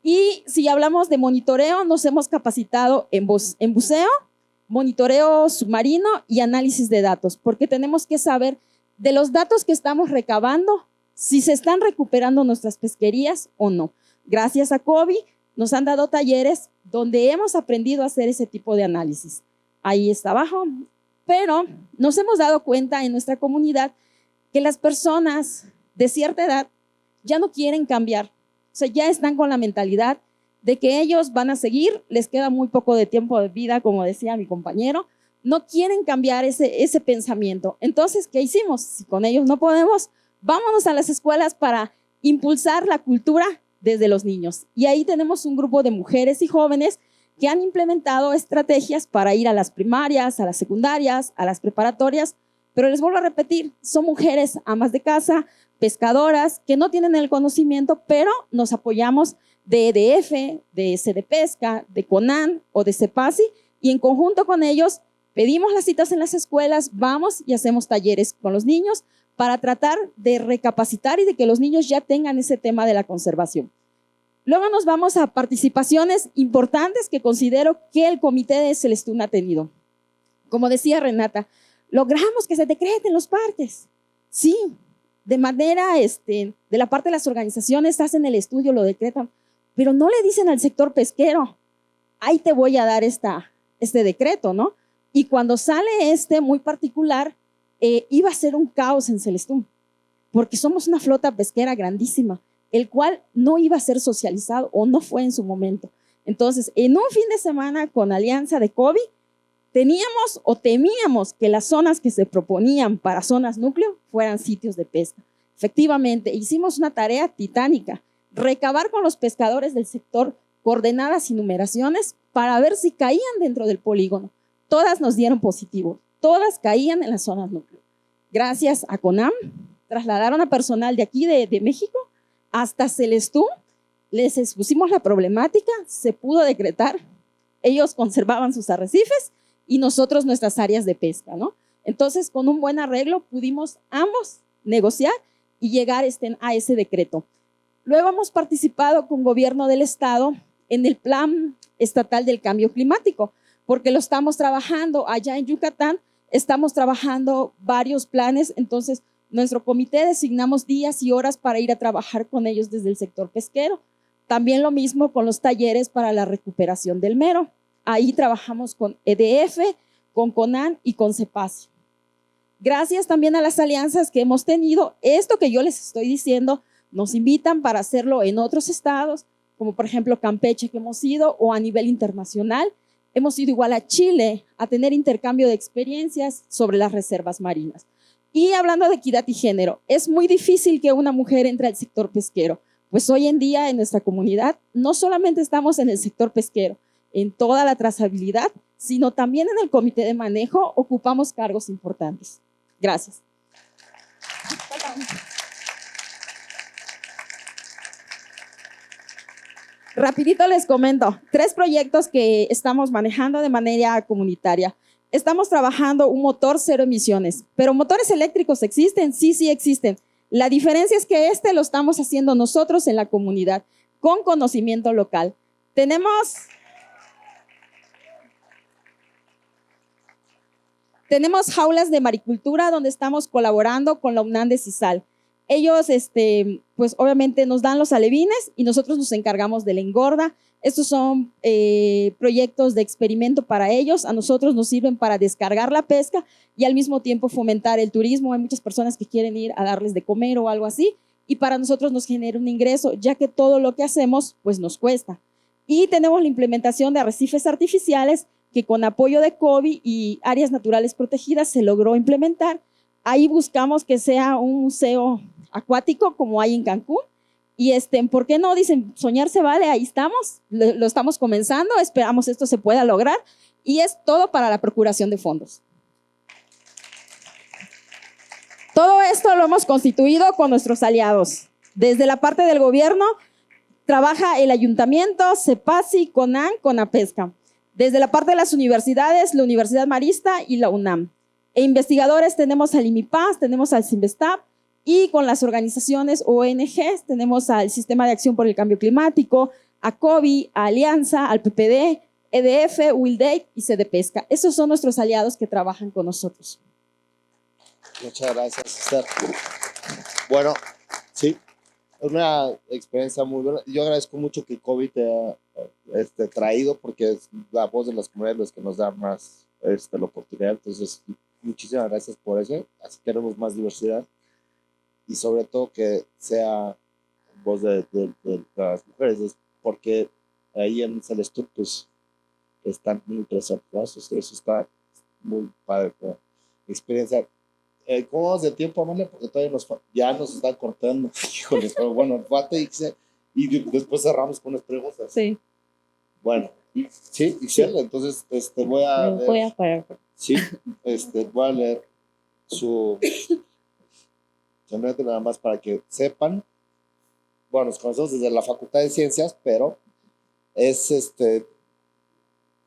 Y si hablamos de monitoreo, nos hemos capacitado en buceo, monitoreo submarino y análisis de datos, porque tenemos que saber de los datos que estamos recabando, si se están recuperando nuestras pesquerías o no. Gracias a COBI nos han dado talleres donde hemos aprendido a hacer ese tipo de análisis. Ahí está abajo, pero nos hemos dado cuenta en nuestra comunidad que las personas de cierta edad ya no quieren cambiar, o sea, ya están con la mentalidad de que ellos van a seguir, les queda muy poco de tiempo de vida, como decía mi compañero, no quieren cambiar ese pensamiento. Entonces, ¿qué hicimos? Si con ellos no podemos, vámonos a las escuelas para impulsar la cultura desde los niños. Y ahí tenemos un grupo de mujeres y jóvenes que han implementado estrategias para ir a las primarias, a las secundarias, a las preparatorias. Pero les vuelvo a repetir, son mujeres amas de casa, pescadoras, que no tienen el conocimiento, pero nos apoyamos de EDF, de Sedepesca, de CONAN o de CEPASI, y en conjunto con ellos pedimos las citas en las escuelas, vamos y hacemos talleres con los niños para tratar de recapacitar y de que los niños ya tengan ese tema de la conservación. Luego nos vamos a participaciones importantes que considero que el Comité de Celestún ha tenido. Como decía Renata, logramos que se decreten los parques. Sí, de manera, de la parte de las organizaciones hacen el estudio, lo decretan, pero no le dicen al sector pesquero, ahí te voy a dar este decreto, ¿no? Y cuando sale muy particular, iba a ser un caos en Celestún, porque somos una flota pesquera grandísima, el cual no iba a ser socializado o no fue en su momento. Entonces, en un fin de semana con alianza de COBI, teníamos o temíamos que las zonas que se proponían para zonas núcleo fueran sitios de pesca. Efectivamente, hicimos una tarea titánica, recabar con los pescadores del sector coordenadas y numeraciones para ver si caían dentro del polígono. Todas nos dieron positivo, todas caían en las zonas núcleo. Gracias a CONAM, trasladaron a personal de aquí, de México, hasta Celestú, les expusimos la problemática, se pudo decretar, ellos conservaban sus arrecifes y nosotros nuestras áreas de pesca, ¿no? Entonces, con un buen arreglo pudimos ambos negociar y llegar a ese decreto. Luego hemos participado con gobierno del estado en el plan estatal del cambio climático, porque lo estamos trabajando allá en Yucatán, estamos trabajando varios planes, entonces nuestro comité designamos días y horas para ir a trabajar con ellos desde el sector pesquero. También lo mismo con los talleres para la recuperación del mero. Ahí trabajamos con EDF, con CONAN y con CEPASI. Gracias también a las alianzas que hemos tenido, esto que yo les estoy diciendo, nos invitan para hacerlo en otros estados, como por ejemplo Campeche que hemos ido, o a nivel internacional. Hemos ido igual a Chile a tener intercambio de experiencias sobre las reservas marinas. Y hablando de equidad y género, es muy difícil que una mujer entre al sector pesquero, pues hoy en día en nuestra comunidad no solamente estamos en el sector pesquero, en toda la trazabilidad, sino también en el comité de manejo ocupamos cargos importantes. Gracias. Rapidito les comento, 3 proyectos que estamos manejando de manera comunitaria. Estamos trabajando un motor 0 emisiones, pero motores eléctricos existen, sí existen. La diferencia es que lo estamos haciendo nosotros en la comunidad, con conocimiento local. Tenemos jaulas de maricultura donde estamos colaborando con la UNAM de Cisal. Ellos, pues obviamente nos dan los alevines y nosotros nos encargamos de la engorda. Estos son proyectos de experimento para ellos. A nosotros nos sirven para descargar la pesca y al mismo tiempo fomentar el turismo. Hay muchas personas que quieren ir a darles de comer o algo así y para nosotros nos genera un ingreso, ya que todo lo que hacemos pues nos cuesta. Y tenemos la implementación de arrecifes artificiales que con apoyo de COVID y áreas naturales protegidas se logró implementar. Ahí buscamos que sea un museo acuático como hay en Cancún. Y ¿por qué no? Dicen, soñar se vale, ahí estamos, lo estamos comenzando, esperamos esto se pueda lograr y es todo para la procuración de fondos. Todo esto lo hemos constituido con nuestros aliados. Desde la parte del gobierno trabaja el ayuntamiento, CEPASI, CONAN, CONAPESCA. Desde la parte de las universidades, la Universidad Marista y la UNAM. E investigadores tenemos al IMIPAS, tenemos al CIMBESTAP, y con las organizaciones ONGs tenemos al Sistema de Acción por el Cambio Climático, a COBI, a Alianza, al PPD, EDF, WILDAID y CDPESCA. Esos son nuestros aliados que trabajan con nosotros. Muchas gracias, Esther. Bueno, sí, es una experiencia muy buena. Yo agradezco mucho que COVID te ha traído porque es la voz de las comunidades los que nos da más la oportunidad. Entonces, muchísimas gracias por eso. Así tenemos más diversidad. Y sobre todo que sea voz de las mujeres, porque ahí en Celestú pues están muy presentes, eso está muy padre la experiencia. ¿Cómo vamos de tiempo, Amalia? Porque todavía ya nos están cortando. Híjole, pero bueno, y después cerramos con las preguntas. Sí. Bueno, sí, Ixchel, entonces voy a leer. Voy a parar. Sí, voy a leer su... Simplemente nada más para que sepan. Bueno, nos conocemos desde la Facultad de Ciencias, pero es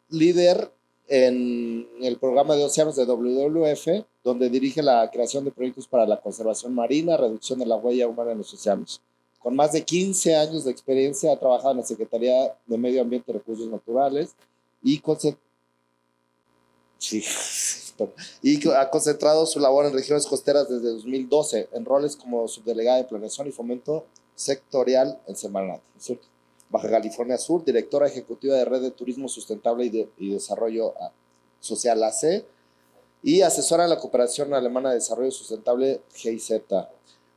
líder en el programa de océanos de WWF, donde dirige la creación de proyectos para la conservación marina, reducción de la huella humana en los océanos. Con más de 15 años de experiencia, ha trabajado en la Secretaría de Medio Ambiente y Recursos Naturales y ha concentrado su labor en regiones costeras desde 2012 en roles como subdelegada de Planeación y Fomento Sectorial en Semarnat, ¿cierto? Baja California Sur, directora ejecutiva de Red de Turismo Sustentable y Desarrollo Social AC y asesora en la Cooperación Alemana de Desarrollo Sustentable GIZ.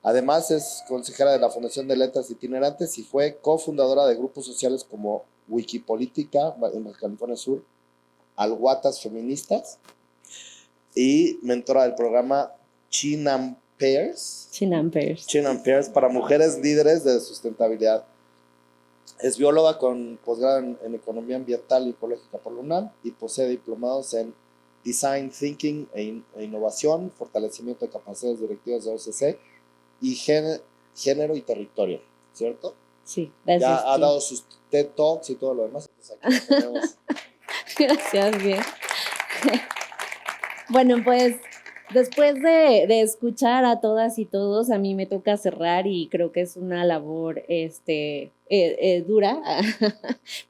Además es consejera de la Fundación de Letras Itinerantes y fue cofundadora de grupos sociales como Wikipolítica en Baja California Sur, Alhuatas Feministas y mentora del programa Chin and Pairs para mujeres líderes de sustentabilidad. Es bióloga con posgrado en Economía Ambiental y Ecológica por la UNAM y posee diplomados en Design Thinking e Innovación, Fortalecimiento de Capacidades Directivas de OCC y Género y Territorio, ¿cierto? Sí, gracias. Ya ha dado sus TED Talks y todo lo demás. Entonces aquí lo tenemos. Gracias, bien. Bueno, pues después de escuchar a todas y todos, a mí me toca cerrar y creo que es una labor dura,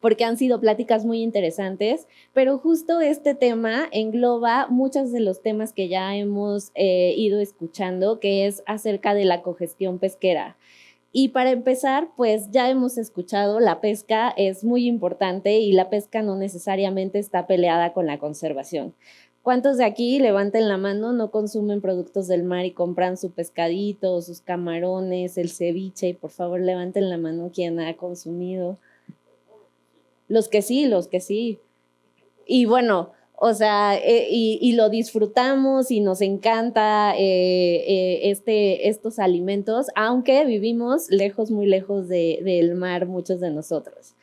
porque han sido pláticas muy interesantes, pero justo este tema engloba muchos de los temas que ya hemos ido escuchando, que es acerca de la cogestión pesquera. Y para empezar, pues ya hemos escuchado, la pesca es muy importante y la pesca no necesariamente está peleada con la conservación. ¿Cuántos de aquí, levanten la mano, no consumen productos del mar y compran su pescadito, sus camarones, el ceviche? Por favor, levanten la mano quien ha consumido. Los que sí, los que sí. Y bueno, o sea, y lo disfrutamos y nos encanta estos alimentos, aunque vivimos lejos, muy lejos del mar, muchos de nosotros.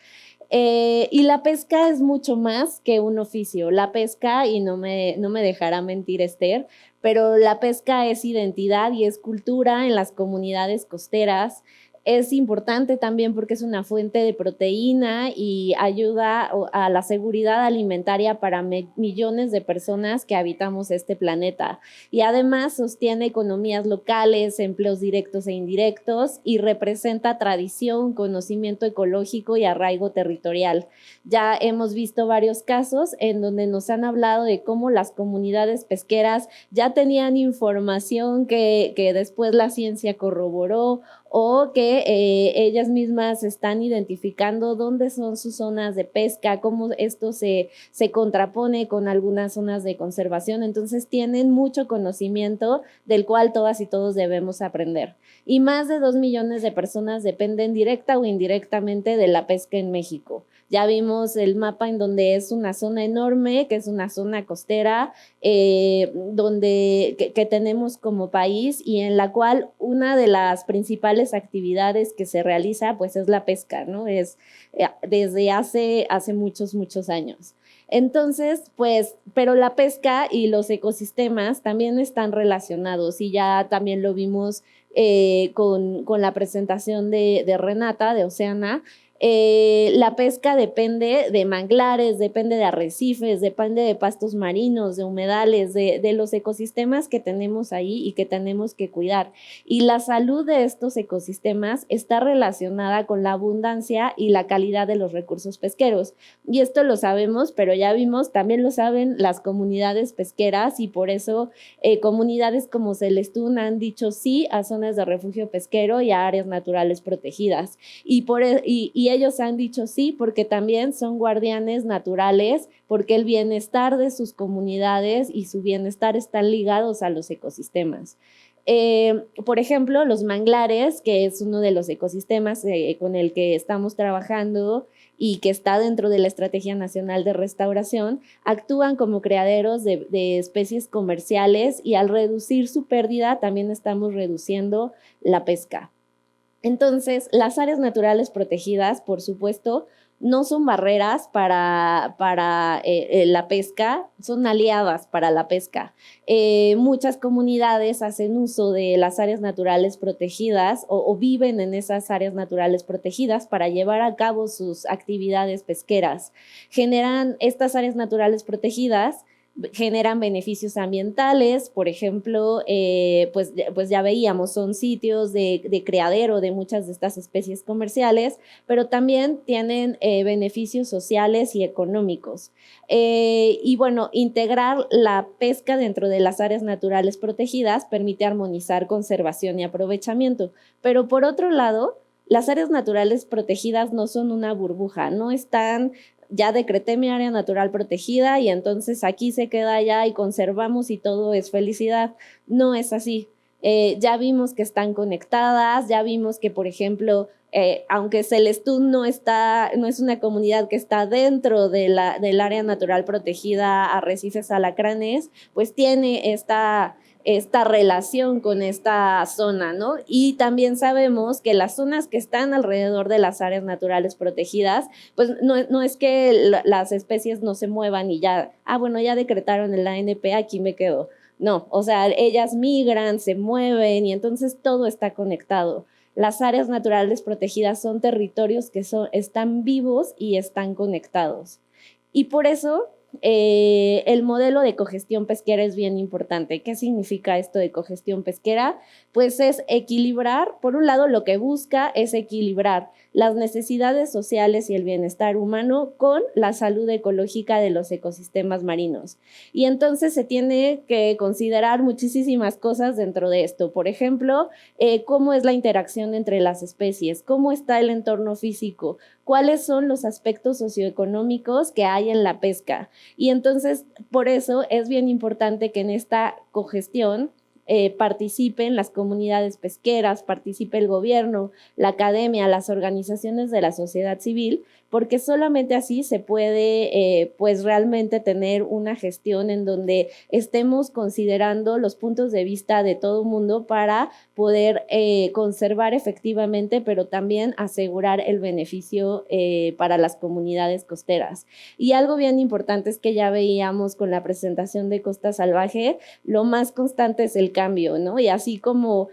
Y la pesca es mucho más que un oficio. La pesca, y no me dejará mentir Esther, pero la pesca es identidad y es cultura en las comunidades costeras. Es importante también porque es una fuente de proteína y ayuda a la seguridad alimentaria para millones de personas que habitamos este planeta. Y además sostiene economías locales, empleos directos e indirectos y representa tradición, conocimiento ecológico y arraigo territorial. Ya hemos visto varios casos en donde nos han hablado de cómo las comunidades pesqueras ya tenían información que después la ciencia corroboró, o que ellas mismas están identificando dónde son sus zonas de pesca, cómo esto se contrapone con algunas zonas de conservación. Entonces tienen mucho conocimiento del cual todas y todos debemos aprender. Y más de 2 millones de personas dependen directa o indirectamente de la pesca en México. Ya vimos el mapa en donde es una zona enorme, que es una zona costera, que tenemos como país y en la cual una de las principales actividades que se realiza pues es la pesca, ¿no? Es desde hace muchos, muchos años. Entonces, pues, pero la pesca y los ecosistemas también están relacionados y ya también lo vimos con la presentación de Renata, de Oceana. La pesca depende de manglares, depende de arrecifes, depende de pastos marinos, de humedales, de los ecosistemas que tenemos ahí y que tenemos que cuidar. Y la salud de estos ecosistemas está relacionada con la abundancia y la calidad de los recursos pesqueros. Y esto lo sabemos, pero ya vimos, también lo saben las comunidades pesqueras y por eso comunidades como Celestún han dicho sí a zonas de refugio pesquero y a áreas naturales protegidas. Y ellos han dicho sí porque también son guardianes naturales, porque el bienestar de sus comunidades y su bienestar están ligados a los ecosistemas. Por ejemplo, los manglares, que es uno de los ecosistemas con el que estamos trabajando y que está dentro de la Estrategia Nacional de Restauración, actúan como criaderos de especies comerciales y al reducir su pérdida también estamos reduciendo la pesca. Entonces, las áreas naturales protegidas, por supuesto, no son barreras para la pesca, son aliadas para la pesca. Muchas comunidades hacen uso de las áreas naturales protegidas o viven en esas áreas naturales protegidas para llevar a cabo sus actividades pesqueras. Estas áreas naturales protegidas generan beneficios ambientales, por ejemplo, pues ya veíamos, son sitios de criadero de muchas de estas especies comerciales, pero también tienen beneficios sociales y económicos. Y bueno, integrar la pesca dentro de las áreas naturales protegidas permite armonizar conservación y aprovechamiento, pero por otro lado, las áreas naturales protegidas no son una burbuja, no están ya decreté mi área natural protegida y entonces aquí se queda ya y conservamos y todo es felicidad. No es así. Ya vimos que están conectadas, ya vimos que, por ejemplo, aunque Celestún no es una comunidad que está dentro del área natural protegida Arrecifes Alacranes, pues tiene esta relación con esta zona, ¿no? Y también sabemos que las zonas que están alrededor de las áreas naturales protegidas, pues no es que las especies no se muevan y ya, bueno, ya decretaron el ANP, aquí me quedo. No, o sea, ellas migran, se mueven y entonces todo está conectado. Las áreas naturales protegidas son territorios que están vivos y están conectados. Y por eso el modelo de cogestión pesquera es bien importante. ¿Qué significa esto de cogestión pesquera? Pues es equilibrar, por un lado lo que busca es equilibrar las necesidades sociales y el bienestar humano con la salud ecológica de los ecosistemas marinos. Y entonces se tiene que considerar muchísimas cosas dentro de esto. Por ejemplo, cómo es la interacción entre las especies, cómo está el entorno físico, cuáles son los aspectos socioeconómicos que hay en la pesca. Y entonces, por eso es bien importante que en esta cogestión participen las comunidades pesqueras, participe el gobierno, la academia, las organizaciones de la sociedad civil, porque solamente así se puede pues realmente tener una gestión en donde estemos considerando los puntos de vista de todo el mundo para poder conservar efectivamente, pero también asegurar el beneficio para las comunidades costeras. Y algo bien importante es que ya veíamos con la presentación de Costa Salvaje, lo más constante es el cambio, ¿no? Y así como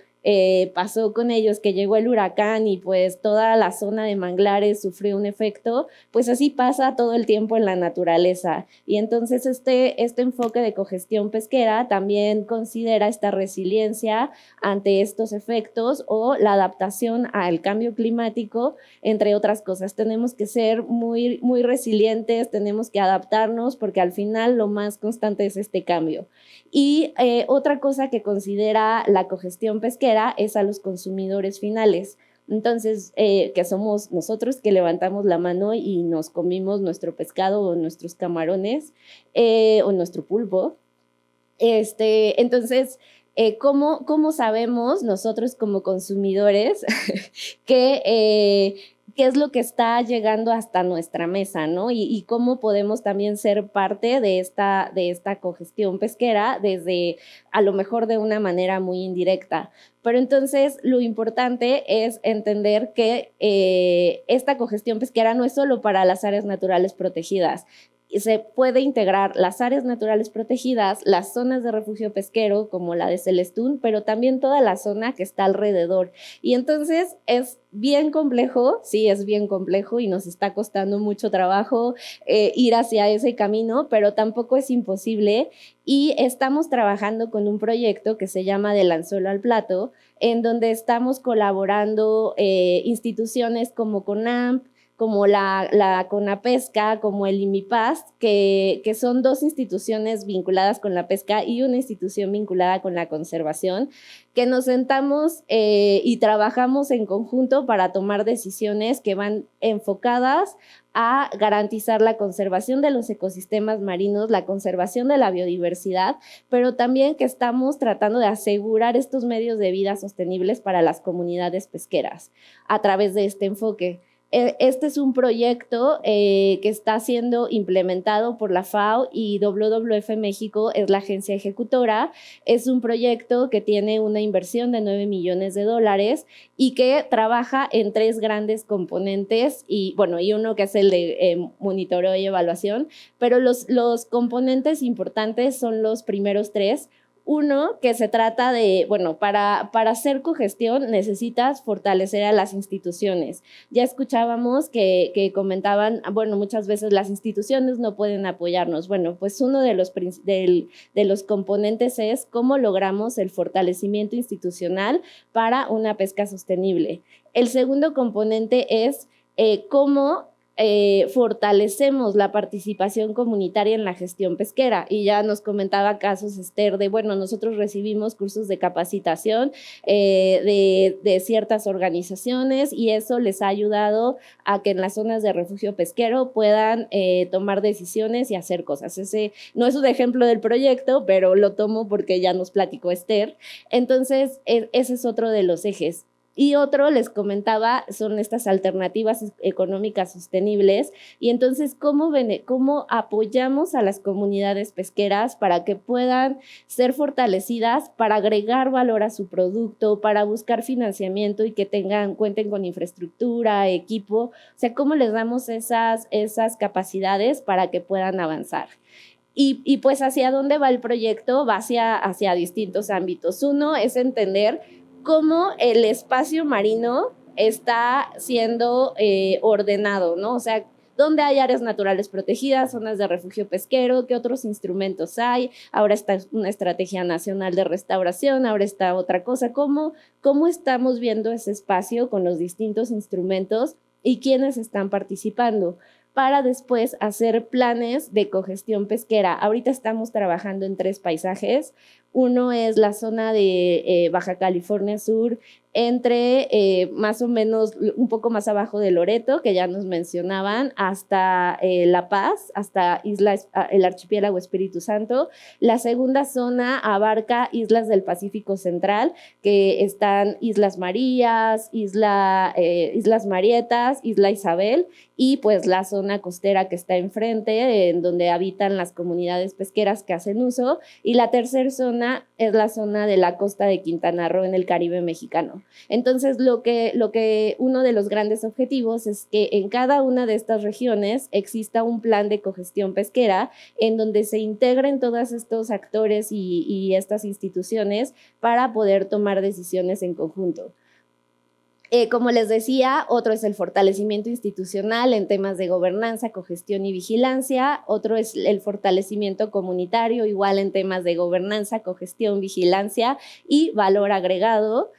pasó con ellos que llegó el huracán y pues toda la zona de manglares sufrió un efecto, pues así pasa todo el tiempo en la naturaleza. Y entonces este enfoque de cogestión pesquera también considera esta resiliencia ante estos efectos o la adaptación al cambio climático, entre otras cosas. Tenemos que ser muy, muy resilientes, tenemos que adaptarnos porque al final lo más constante es este cambio. Y otra cosa que considera la cogestión pesquera es a los consumidores finales. Entonces, que somos nosotros que levantamos la mano y nos comimos nuestro pescado o nuestros camarones o nuestro pulpo. Entonces, ¿cómo sabemos nosotros como consumidores qué es lo que está llegando hasta nuestra mesa, ¿no? Y cómo podemos también ser parte de esta cogestión pesquera desde, a lo mejor de una manera muy indirecta. Pero entonces lo importante es entender que esta cogestión pesquera no es solo para las áreas naturales protegidas. Se puede integrar las áreas naturales protegidas, las zonas de refugio pesquero como la de Celestún, pero también toda la zona que está alrededor. Y entonces es bien complejo, sí, es bien complejo y nos está costando mucho trabajo ir hacia ese camino, pero tampoco es imposible. Y estamos trabajando con un proyecto que se llama Del Anzuelo al Plato, en donde estamos colaborando instituciones como CONAMP, como la CONAPESCA, como el IMIPAS, que son dos instituciones vinculadas con la pesca y una institución vinculada con la conservación, que nos sentamos y trabajamos en conjunto para tomar decisiones que van enfocadas a garantizar la conservación de los ecosistemas marinos, la conservación de la biodiversidad, pero también que estamos tratando de asegurar estos medios de vida sostenibles para las comunidades pesqueras a través de este enfoque. Este es un proyecto que está siendo implementado por la FAO y WWF México es la agencia ejecutora. Es un proyecto que tiene una inversión de $9 millones y que trabaja en 3 grandes componentes y uno que es el de monitoreo y evaluación, pero los componentes importantes son los primeros 3. Uno, que se trata de, para hacer cogestión necesitas fortalecer a las instituciones. Ya escuchábamos que comentaban, muchas veces las instituciones no pueden apoyarnos. Pues uno de los componentes es cómo logramos el fortalecimiento institucional para una pesca sostenible. El segundo componente es cómo fortalecemos la participación comunitaria en la gestión pesquera. Y ya nos comentaba casos, Esther, de nosotros recibimos cursos de capacitación de ciertas organizaciones y eso les ha ayudado a que en las zonas de refugio pesquero puedan tomar decisiones y hacer cosas. Ese no es un ejemplo del proyecto, pero lo tomo porque ya nos platicó Esther. Entonces, ese es otro de los ejes. Y otro, les comentaba, son estas alternativas económicas sostenibles. Y entonces, ¿cómo apoyamos a las comunidades pesqueras para que puedan ser fortalecidas, para agregar valor a su producto, para buscar financiamiento y que cuenten con infraestructura, equipo? O sea, ¿cómo les damos esas capacidades para que puedan avanzar? Y pues hacia dónde va el proyecto, va hacia distintos ámbitos. Uno es entender cómo el espacio marino está siendo ordenado, ¿no? O sea, dónde hay áreas naturales protegidas, zonas de refugio pesquero, qué otros instrumentos hay. Ahora está una estrategia nacional de restauración, ahora está otra cosa. ¿Cómo estamos viendo ese espacio con los distintos instrumentos y quiénes están participando? Para después hacer planes de cogestión pesquera. Ahorita estamos trabajando en 3 paisajes. Uno es la zona de Baja California Sur, entre más o menos un poco más abajo de Loreto, que ya nos mencionaban, hasta La Paz, hasta el archipiélago Espíritu Santo. La segunda zona abarca islas del Pacífico Central, que están Islas Marías, Islas Marietas, Isla Isabel, y pues la zona costera que está enfrente, en donde habitan las comunidades pesqueras que hacen uso. Y la tercera zona es la zona de la costa de Quintana Roo en el Caribe mexicano. Entonces, lo que uno de los grandes objetivos es que en cada una de estas regiones exista un plan de cogestión pesquera en donde se integren todos estos actores y estas instituciones para poder tomar decisiones en conjunto. Como les decía, otro es el fortalecimiento institucional en temas de gobernanza, cogestión y vigilancia. Otro es el fortalecimiento comunitario, igual en temas de gobernanza, cogestión, vigilancia y valor agregado,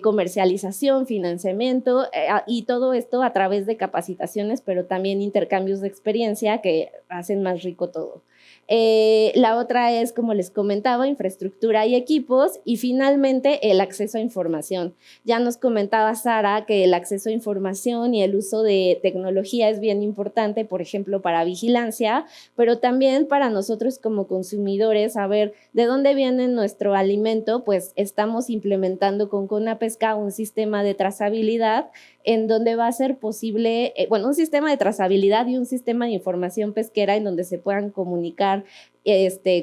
comercialización, financiamiento y todo esto a través de capacitaciones, pero también intercambios de experiencia que hacen más rico todo. La otra es, como les comentaba, infraestructura y equipos, y finalmente el acceso a información. Ya nos comentaba Sara que el acceso a información y el uso de tecnología es bien importante, por ejemplo, para vigilancia, pero también para nosotros como consumidores, saber de dónde viene nuestro alimento. Pues estamos implementando con CONAPESCA un sistema de trazabilidad en donde va a ser posible, un sistema de trazabilidad y un sistema de información pesquera en donde se puedan comunicar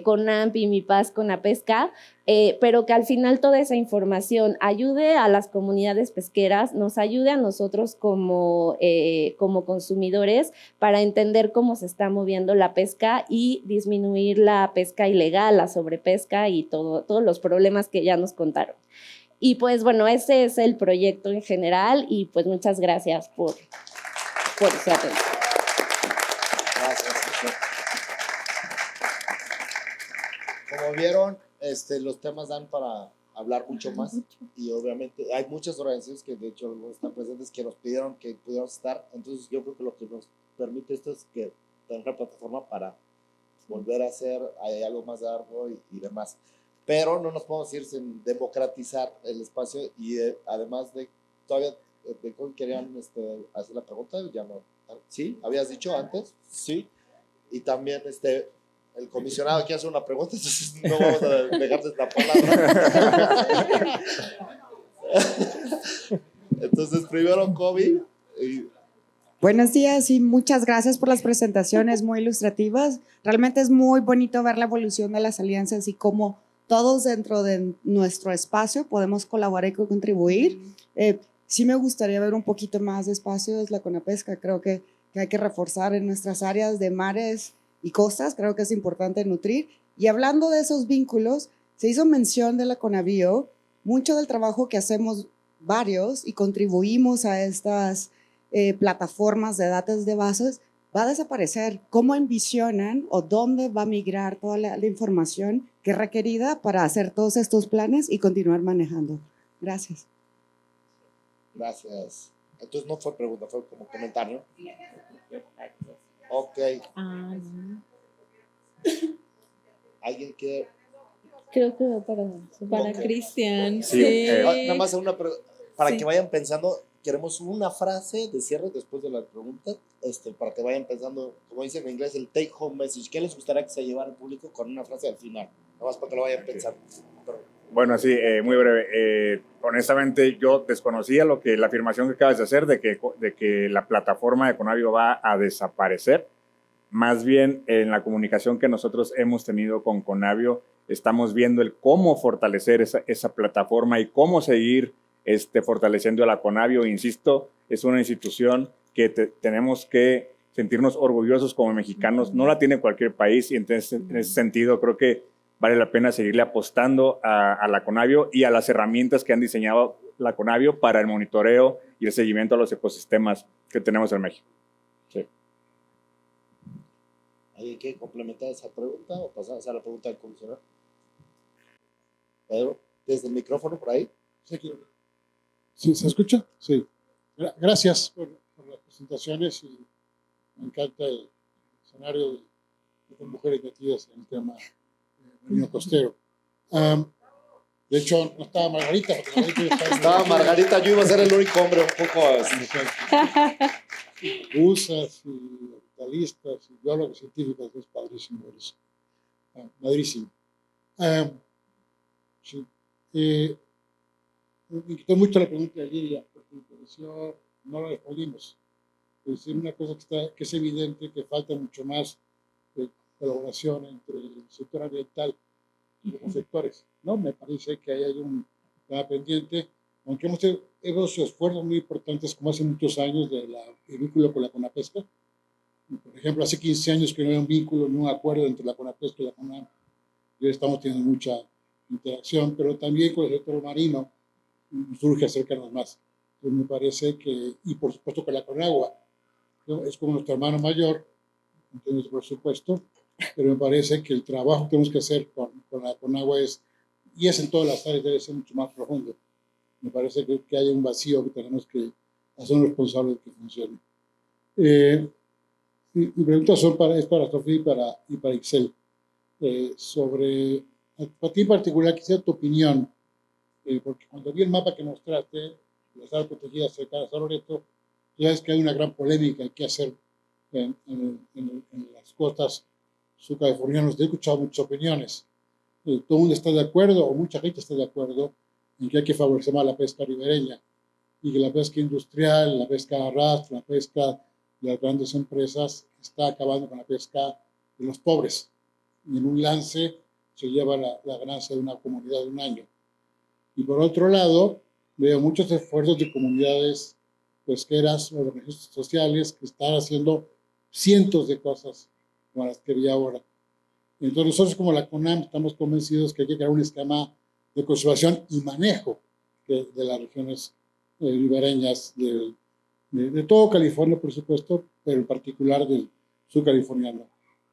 CONAMP y MIPAS, CONAPESCA, pero que al final toda esa información ayude a las comunidades pesqueras, nos ayude a nosotros como consumidores para entender cómo se está moviendo la pesca y disminuir la pesca ilegal, la sobrepesca y todos los problemas que ya nos contaron. Y pues bueno, ese es el proyecto en general y pues muchas gracias por su atención. Gracias. Como vieron, los temas dan para hablar mucho más y obviamente hay muchas organizaciones que de hecho no están presentes que nos pidieron que pudiéramos estar. Entonces yo creo que lo que nos permite esto es que tener una plataforma para volver a hacer algo más largo y demás. Pero no nos podemos ir sin democratizar el espacio y además de todavía querían hacer la pregunta, ya no. ¿Sí? ¿Habías dicho antes? Sí. Y también el comisionado quiere hacer una pregunta, entonces no vamos a dejarles la palabra. Entonces primero Kobe. Buenos días y muchas gracias por las presentaciones muy ilustrativas. Realmente es muy bonito ver la evolución de las alianzas y cómo todos dentro de nuestro espacio podemos colaborar y contribuir. Sí me gustaría ver un poquito más de espacios la CONAPESCA. Creo que hay que reforzar en nuestras áreas de mares y costas. Creo que es importante nutrir. Y hablando de esos vínculos, se hizo mención de la CONABIO. Mucho del trabajo que hacemos varios y contribuimos a estas plataformas de datos de bases va a desaparecer. ¿Cómo envisionan o dónde va a migrar toda la información que es requerida para hacer todos estos planes y continuar manejando? Gracias. Gracias. Entonces no fue pregunta, fue como comentario. Ok. ¿Alguien quiere? Creo que para Cristian. Sí, Nada más para Sí. que vayan pensando. Queremos una frase de cierre después de la pregunta, para que vayan pensando, como dice en inglés, el take home message. ¿Qué les gustaría que se llevara al público con una frase al final? Nada más para que lo vayan pensando. Bueno, sí, muy breve. Honestamente, yo desconocía la afirmación que acabas de hacer de que la plataforma de Conavio va a desaparecer. Más bien, en la comunicación que nosotros hemos tenido con Conavio, estamos viendo el cómo fortalecer esa plataforma y cómo seguir fortaleciendo a la Conavio. Insisto, es una institución que tenemos que sentirnos orgullosos como mexicanos. No la tiene cualquier país y entonces, en ese sentido creo que vale la pena seguirle apostando a la Conavio y a las herramientas que han diseñado la Conavio para el monitoreo y el seguimiento a los ecosistemas que tenemos en México. Sí. ¿Alguien quiere complementar esa pregunta o pasamos a la pregunta del comisionado? Pedro, desde el micrófono por ahí. Sí, ¿se escucha? Sí. Gracias por las presentaciones y me encanta el escenario de mujeres metidas en el tema marino costero. De hecho, no estaba Margarita. Porque Margarita estaba Margarita, yo iba a ser el único hombre un poco usas y ambientalistas y biólogos científicos, es padrísimo eso. Madrísimo. Sí. Me inquietó mucho la pregunta de Lidia, porque me pareció, no la respondimos. Es decir, una cosa que es evidente que falta mucho más colaboración entre el sector ambiental y los sectores, ¿no? Me parece que ahí hay un tema pendiente, aunque hemos hecho esfuerzos muy importantes, como hace muchos años, del vínculo con la CONAPESCA. Por ejemplo, hace 15 años que no había un vínculo, ni un acuerdo entre la CONAPESCA y la CONAM. Y hoy estamos teniendo mucha interacción, pero también con el sector marino surge acercarnos más. Entonces me parece que, y por supuesto con la CONAGUA, ¿no? Es como nuestro hermano mayor, entonces por supuesto, pero me parece que el trabajo que tenemos que hacer con la CONAGUA y es en todas las áreas, debe ser mucho más profundo. Me parece que hay un vacío que tenemos que hacer responsables de que funcione. Mi pregunta es para Sofía y para Ixel. Sobre, para ti en particular, quisiera tu opinión, porque cuando vi el mapa que mostraste, las áreas protegidas cerca de San Loreto, ya ves que hay una gran polémica que hacer en las costas subcalifornianas. He escuchado muchas opiniones. Todo el mundo está de acuerdo, o mucha gente está de acuerdo, en que hay que favorecer más la pesca ribereña, y que la pesca industrial, la pesca de arrastre, la pesca de las grandes empresas está acabando con la pesca de los pobres. Y en un lance se lleva la ganancia de una comunidad de un año. Y por otro lado, veo muchos esfuerzos de comunidades pesqueras o de registros sociales que están haciendo cientos de cosas como las que vi ahora. Entonces nosotros como la CONAM estamos convencidos que hay que crear un esquema de conservación y manejo de las regiones ribereñas de todo California, por supuesto, pero en particular del sur californiano.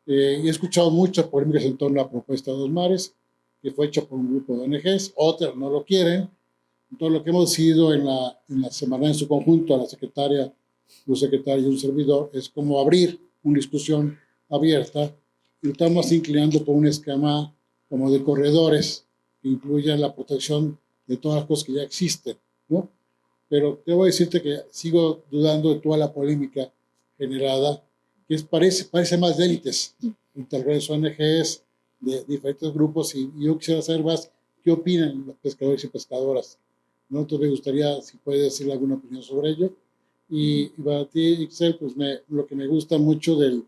Y he escuchado muchas polémicas en torno a la propuesta de Dos Mares, que fue hecha por un grupo de ONGs, otras no lo quieren. Entonces lo que hemos decidido en la semana en su conjunto, a la secretaria, los secretarios y un servidor, es como abrir una discusión abierta y estamos inclinando por un esquema como de corredores que incluyan la protección de todas las cosas que ya existen, ¿no? Pero debo decirte que sigo dudando de toda la polémica generada, que parece más de élites, entre redes ONGs, de diferentes grupos, y yo quisiera saber más qué opinan los pescadores y pescadoras, ¿no? Entonces me gustaría, si puede decirle alguna opinión sobre ello. Y para ti, Ixel, pues lo que me gusta mucho del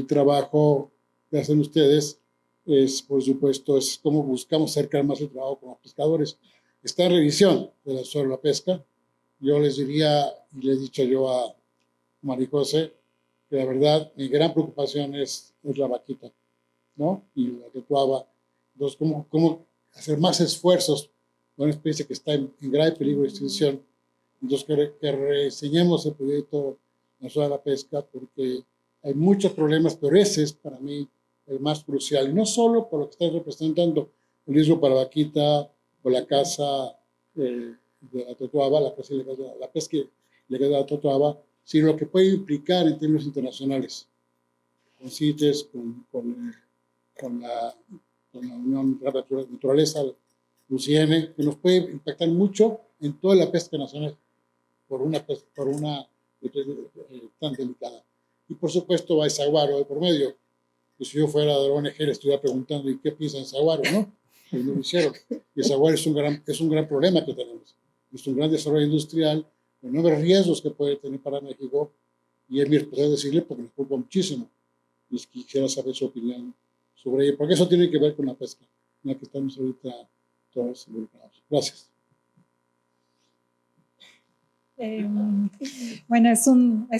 trabajo que hacen ustedes es, por supuesto, es cómo buscamos acercar más el trabajo con los pescadores. Está en revisión de la pesca. Yo les diría, y le he dicho yo a Marijose, que la verdad mi gran preocupación es la vaquita, ¿no? Y la totuaba. Entonces, ¿cómo hacer más esfuerzos con una especie que está en grave peligro de extinción? Entonces, que reseñemos el proyecto nacional de la pesca, porque hay muchos problemas, pero ese es para mí el más crucial. Y no solo por lo que está representando el riesgo para la vaquita o la caza de la totuaba, la pesca ilegal de la totuaba, sino lo que puede implicar en términos internacionales, con CITES, con la Unión de la Naturaleza, UCN, que nos puede impactar mucho en toda la pesca nacional por una tan delicada. Y por supuesto va el saguaro de por medio. Y si yo fuera de la ONG le estuviera preguntando, ¿y qué piensa en saguaro, no? pues no lo hicieron. Y esa es un gran problema que tenemos. Es un gran desarrollo industrial, con nuevos riesgos que puede tener para México, y es mi responsabilidad decirle porque nos preocupa muchísimo. Y quisiera saber su opinión sobre ello, porque eso tiene que ver con la pesca, en la que estamos ahorita todos involucrados. Gracias. Bueno, es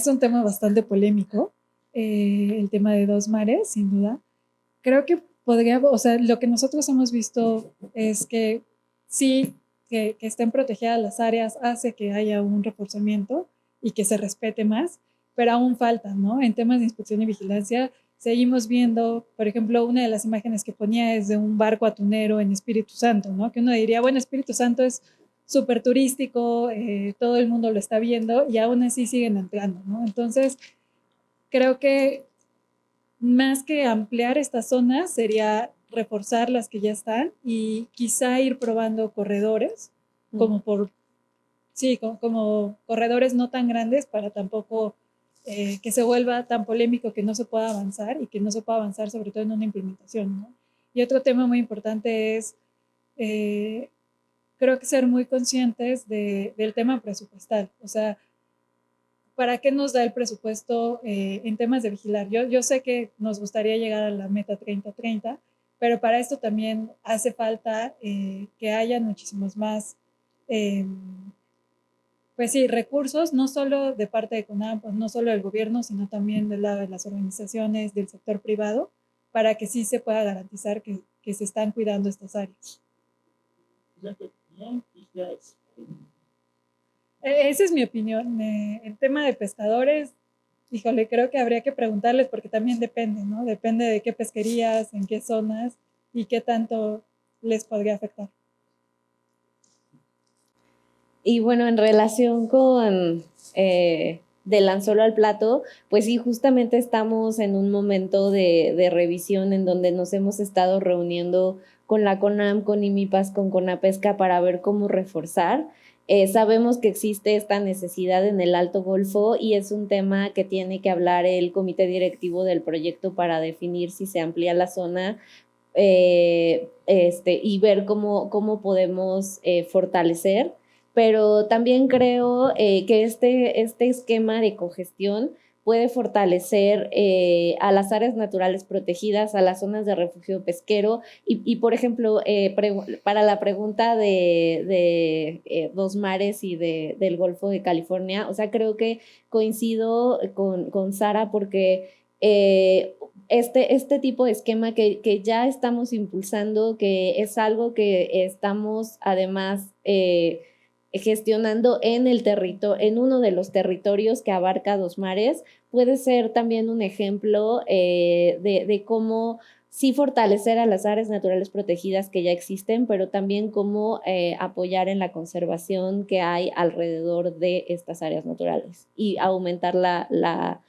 un tema bastante polémico, el tema de dos mares, sin duda. Creo que o sea, lo que nosotros hemos visto es que sí, que estén protegidas las áreas hace que haya un reforzamiento y que se respete más, pero aún falta, ¿no? En temas de inspección y vigilancia, seguimos viendo, por ejemplo, una de las imágenes que ponía es de un barco atunero en Espíritu Santo, ¿no? Que uno diría, bueno, Espíritu Santo es súper turístico, todo el mundo lo está viendo y aún así siguen entrando, ¿no? Entonces, creo que más que ampliar estas zonas sería reforzar las que ya están y quizá ir probando corredores, como como corredores no tan grandes para tampoco que se vuelva tan polémico que no se pueda avanzar y que no se pueda avanzar sobre todo en una implementación, ¿no? Y otro tema muy importante es creo que ser muy conscientes del tema presupuestal. O sea, ¿para qué nos da el presupuesto en temas de vigilar? Yo sé que nos gustaría llegar a la meta 30-30, pero para esto también hace falta que haya muchísimos más, pues sí, recursos, no solo de parte de CONAMP, no solo del gobierno, sino también del lado de las organizaciones, del sector privado, para que sí se pueda garantizar que se están cuidando estas áreas. Esa es mi opinión. El tema de pescadores, híjole, creo que habría que preguntarles porque también depende, ¿no? Depende de qué pesquerías, en qué zonas y qué tanto les podría afectar. Y bueno, en relación con del anzuelo al plato, pues sí, justamente estamos en un momento de revisión en donde nos hemos estado reuniendo con la CONAMP, con IMIPAS, con CONAPESCA para ver cómo reforzar. Sabemos que existe esta necesidad en el Alto Golfo y es un tema que tiene que hablar el comité directivo del proyecto para definir si se amplía la zona y ver cómo podemos fortalecer. Pero también creo que este esquema de cogestión puede fortalecer a las áreas naturales protegidas, a las zonas de refugio pesquero y por ejemplo, para la pregunta de Dos Mares y del Golfo de California, o sea, creo que coincido con Sara porque este tipo de esquema que ya estamos impulsando, que es algo que estamos además gestionando en uno de los territorios que abarca Dos Mares, puede ser también un ejemplo de cómo sí fortalecer a las áreas naturales protegidas que ya existen, pero también cómo apoyar en la conservación que hay alrededor de estas áreas naturales y aumentar la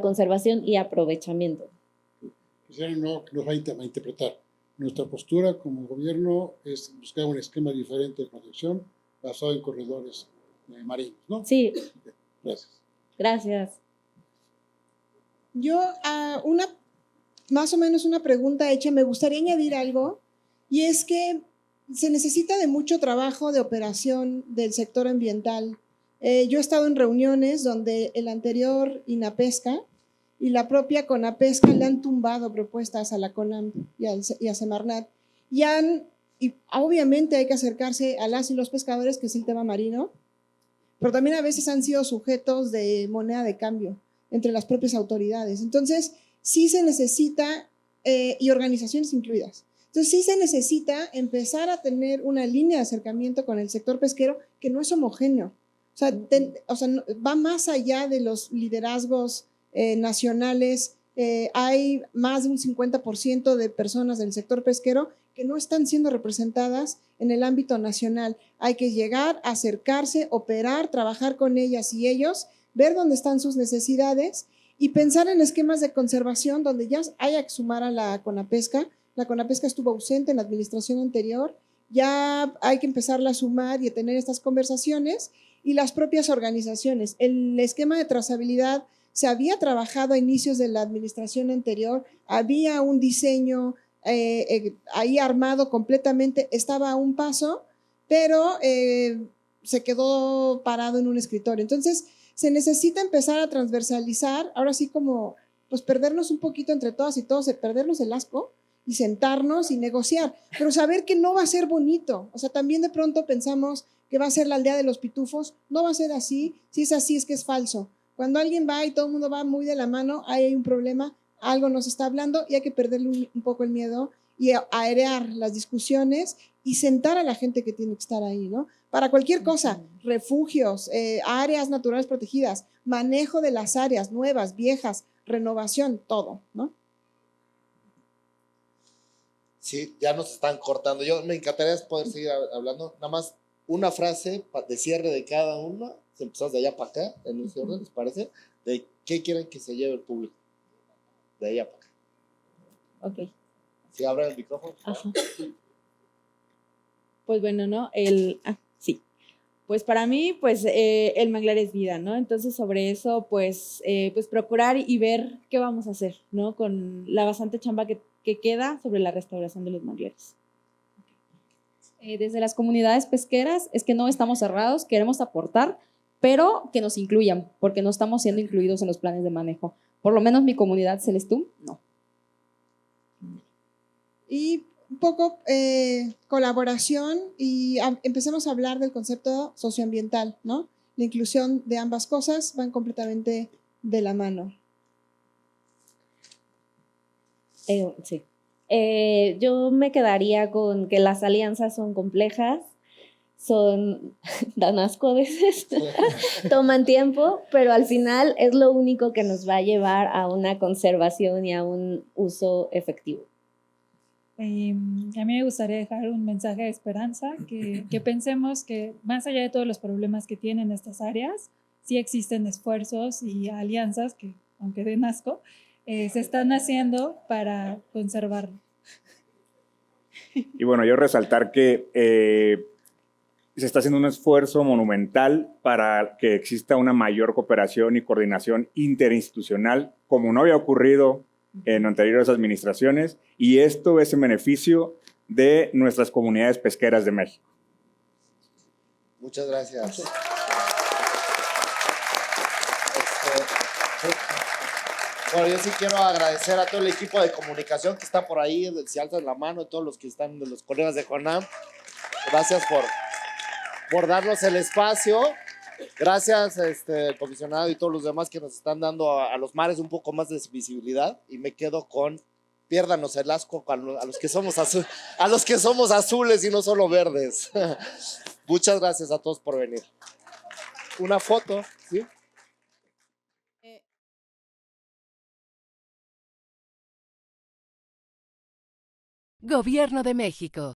conservación y aprovechamiento. Quisiera no nos va a interpretar. Nuestra postura como gobierno es buscar un esquema diferente de protección basado en corredores marinos, ¿no? Sí. Okay. Gracias. Gracias. Yo, más o menos una pregunta hecha, me gustaría añadir algo, y es que se necesita de mucho trabajo de operación del sector ambiental. Yo he estado en reuniones donde el anterior INAPESCA y la propia CONAPESCA le han tumbado propuestas a la CONAMP y a Semarnat, y obviamente hay que acercarse a las y los pescadores, que es el tema marino, pero también a veces han sido sujetos de moneda de cambio entre las propias autoridades. Entonces, sí se necesita, y organizaciones incluidas, entonces sí se necesita empezar a tener una línea de acercamiento con el sector pesquero que no es homogéneo. O sea, va más allá de los liderazgos nacionales. Hay más de un 50% de personas del sector pesquero que no están siendo representadas en el ámbito nacional. Hay que llegar, acercarse, operar, trabajar con ellas y ellos, ver dónde están sus necesidades y pensar en esquemas de conservación donde ya haya que sumar a la CONAPESCA. La CONAPESCA estuvo ausente en la administración anterior, ya hay que empezarla a sumar y a tener estas conversaciones, y las propias organizaciones. El esquema de trazabilidad se había trabajado a inicios de la administración anterior, había un diseño, ahí armado completamente, estaba a un paso, pero se quedó parado en un escritorio. Entonces, se necesita empezar a transversalizar, ahora sí como, pues perdernos un poquito entre todas y todos, perdernos el asco y sentarnos y negociar, pero saber que no va a ser bonito. O sea, también de pronto pensamos que va a ser la aldea de los pitufos, no va a ser así, si es así es que es falso. Cuando alguien va y todo el mundo va muy de la mano, ahí hay un problema, algo nos está hablando y hay que perderle un poco el miedo y aerear las discusiones y sentar a la gente que tiene que estar ahí, ¿no? Para cualquier cosa, refugios, áreas naturales protegidas, manejo de las áreas nuevas, viejas, renovación, todo, ¿no? Sí, ya nos están cortando. Yo me encantaría poder seguir hablando. Nada más una frase de cierre de cada uno. Empezamos de allá para acá, en ese orden, ¿les parece? De qué quieren que se lleve el público. De allá para acá. Ok. Sí, abran el micrófono. Ajá. Pues bueno, ¿no? Sí. Pues para mí, pues el manglar es vida, ¿no? Entonces sobre eso, pues procurar y ver qué vamos a hacer, ¿no? Con la bastante chamba que queda sobre la restauración de los manglares. Desde las comunidades pesqueras es que no estamos cerrados, queremos aportar, pero que nos incluyan, porque no estamos siendo incluidos en los planes de manejo. Por lo menos mi comunidad Celestún, no. Y un poco colaboración y empecemos a hablar del concepto socioambiental, ¿no? La inclusión de ambas cosas van completamente de la mano. Sí. Yo me quedaría con que las alianzas son complejas, dan asco a veces, toman tiempo, pero al final es lo único que nos va a llevar a una conservación y a un uso efectivo. A mí me gustaría dejar un mensaje de esperanza, que pensemos que más allá de todos los problemas que tienen estas áreas, sí existen esfuerzos y alianzas que, aunque den asco, se están haciendo para conservarlo. Y bueno, yo resaltar que se está haciendo un esfuerzo monumental para que exista una mayor cooperación y coordinación interinstitucional, como no había ocurrido en anteriores administraciones, y esto es en beneficio de nuestras comunidades pesqueras de México. Muchas gracias. Bueno, yo sí quiero agradecer a todo el equipo de comunicación que está por ahí, si alzan la mano, todos los que están, de los colegas de CONAM. Gracias por darnos el espacio. Gracias, el comisionado y todos los demás que nos están dando a los mares un poco más de visibilidad. Y me quedo con piérdanos el asco a los que somos azules y no solo verdes. Muchas gracias a todos por venir. Una foto, ¿sí? Gobierno de México.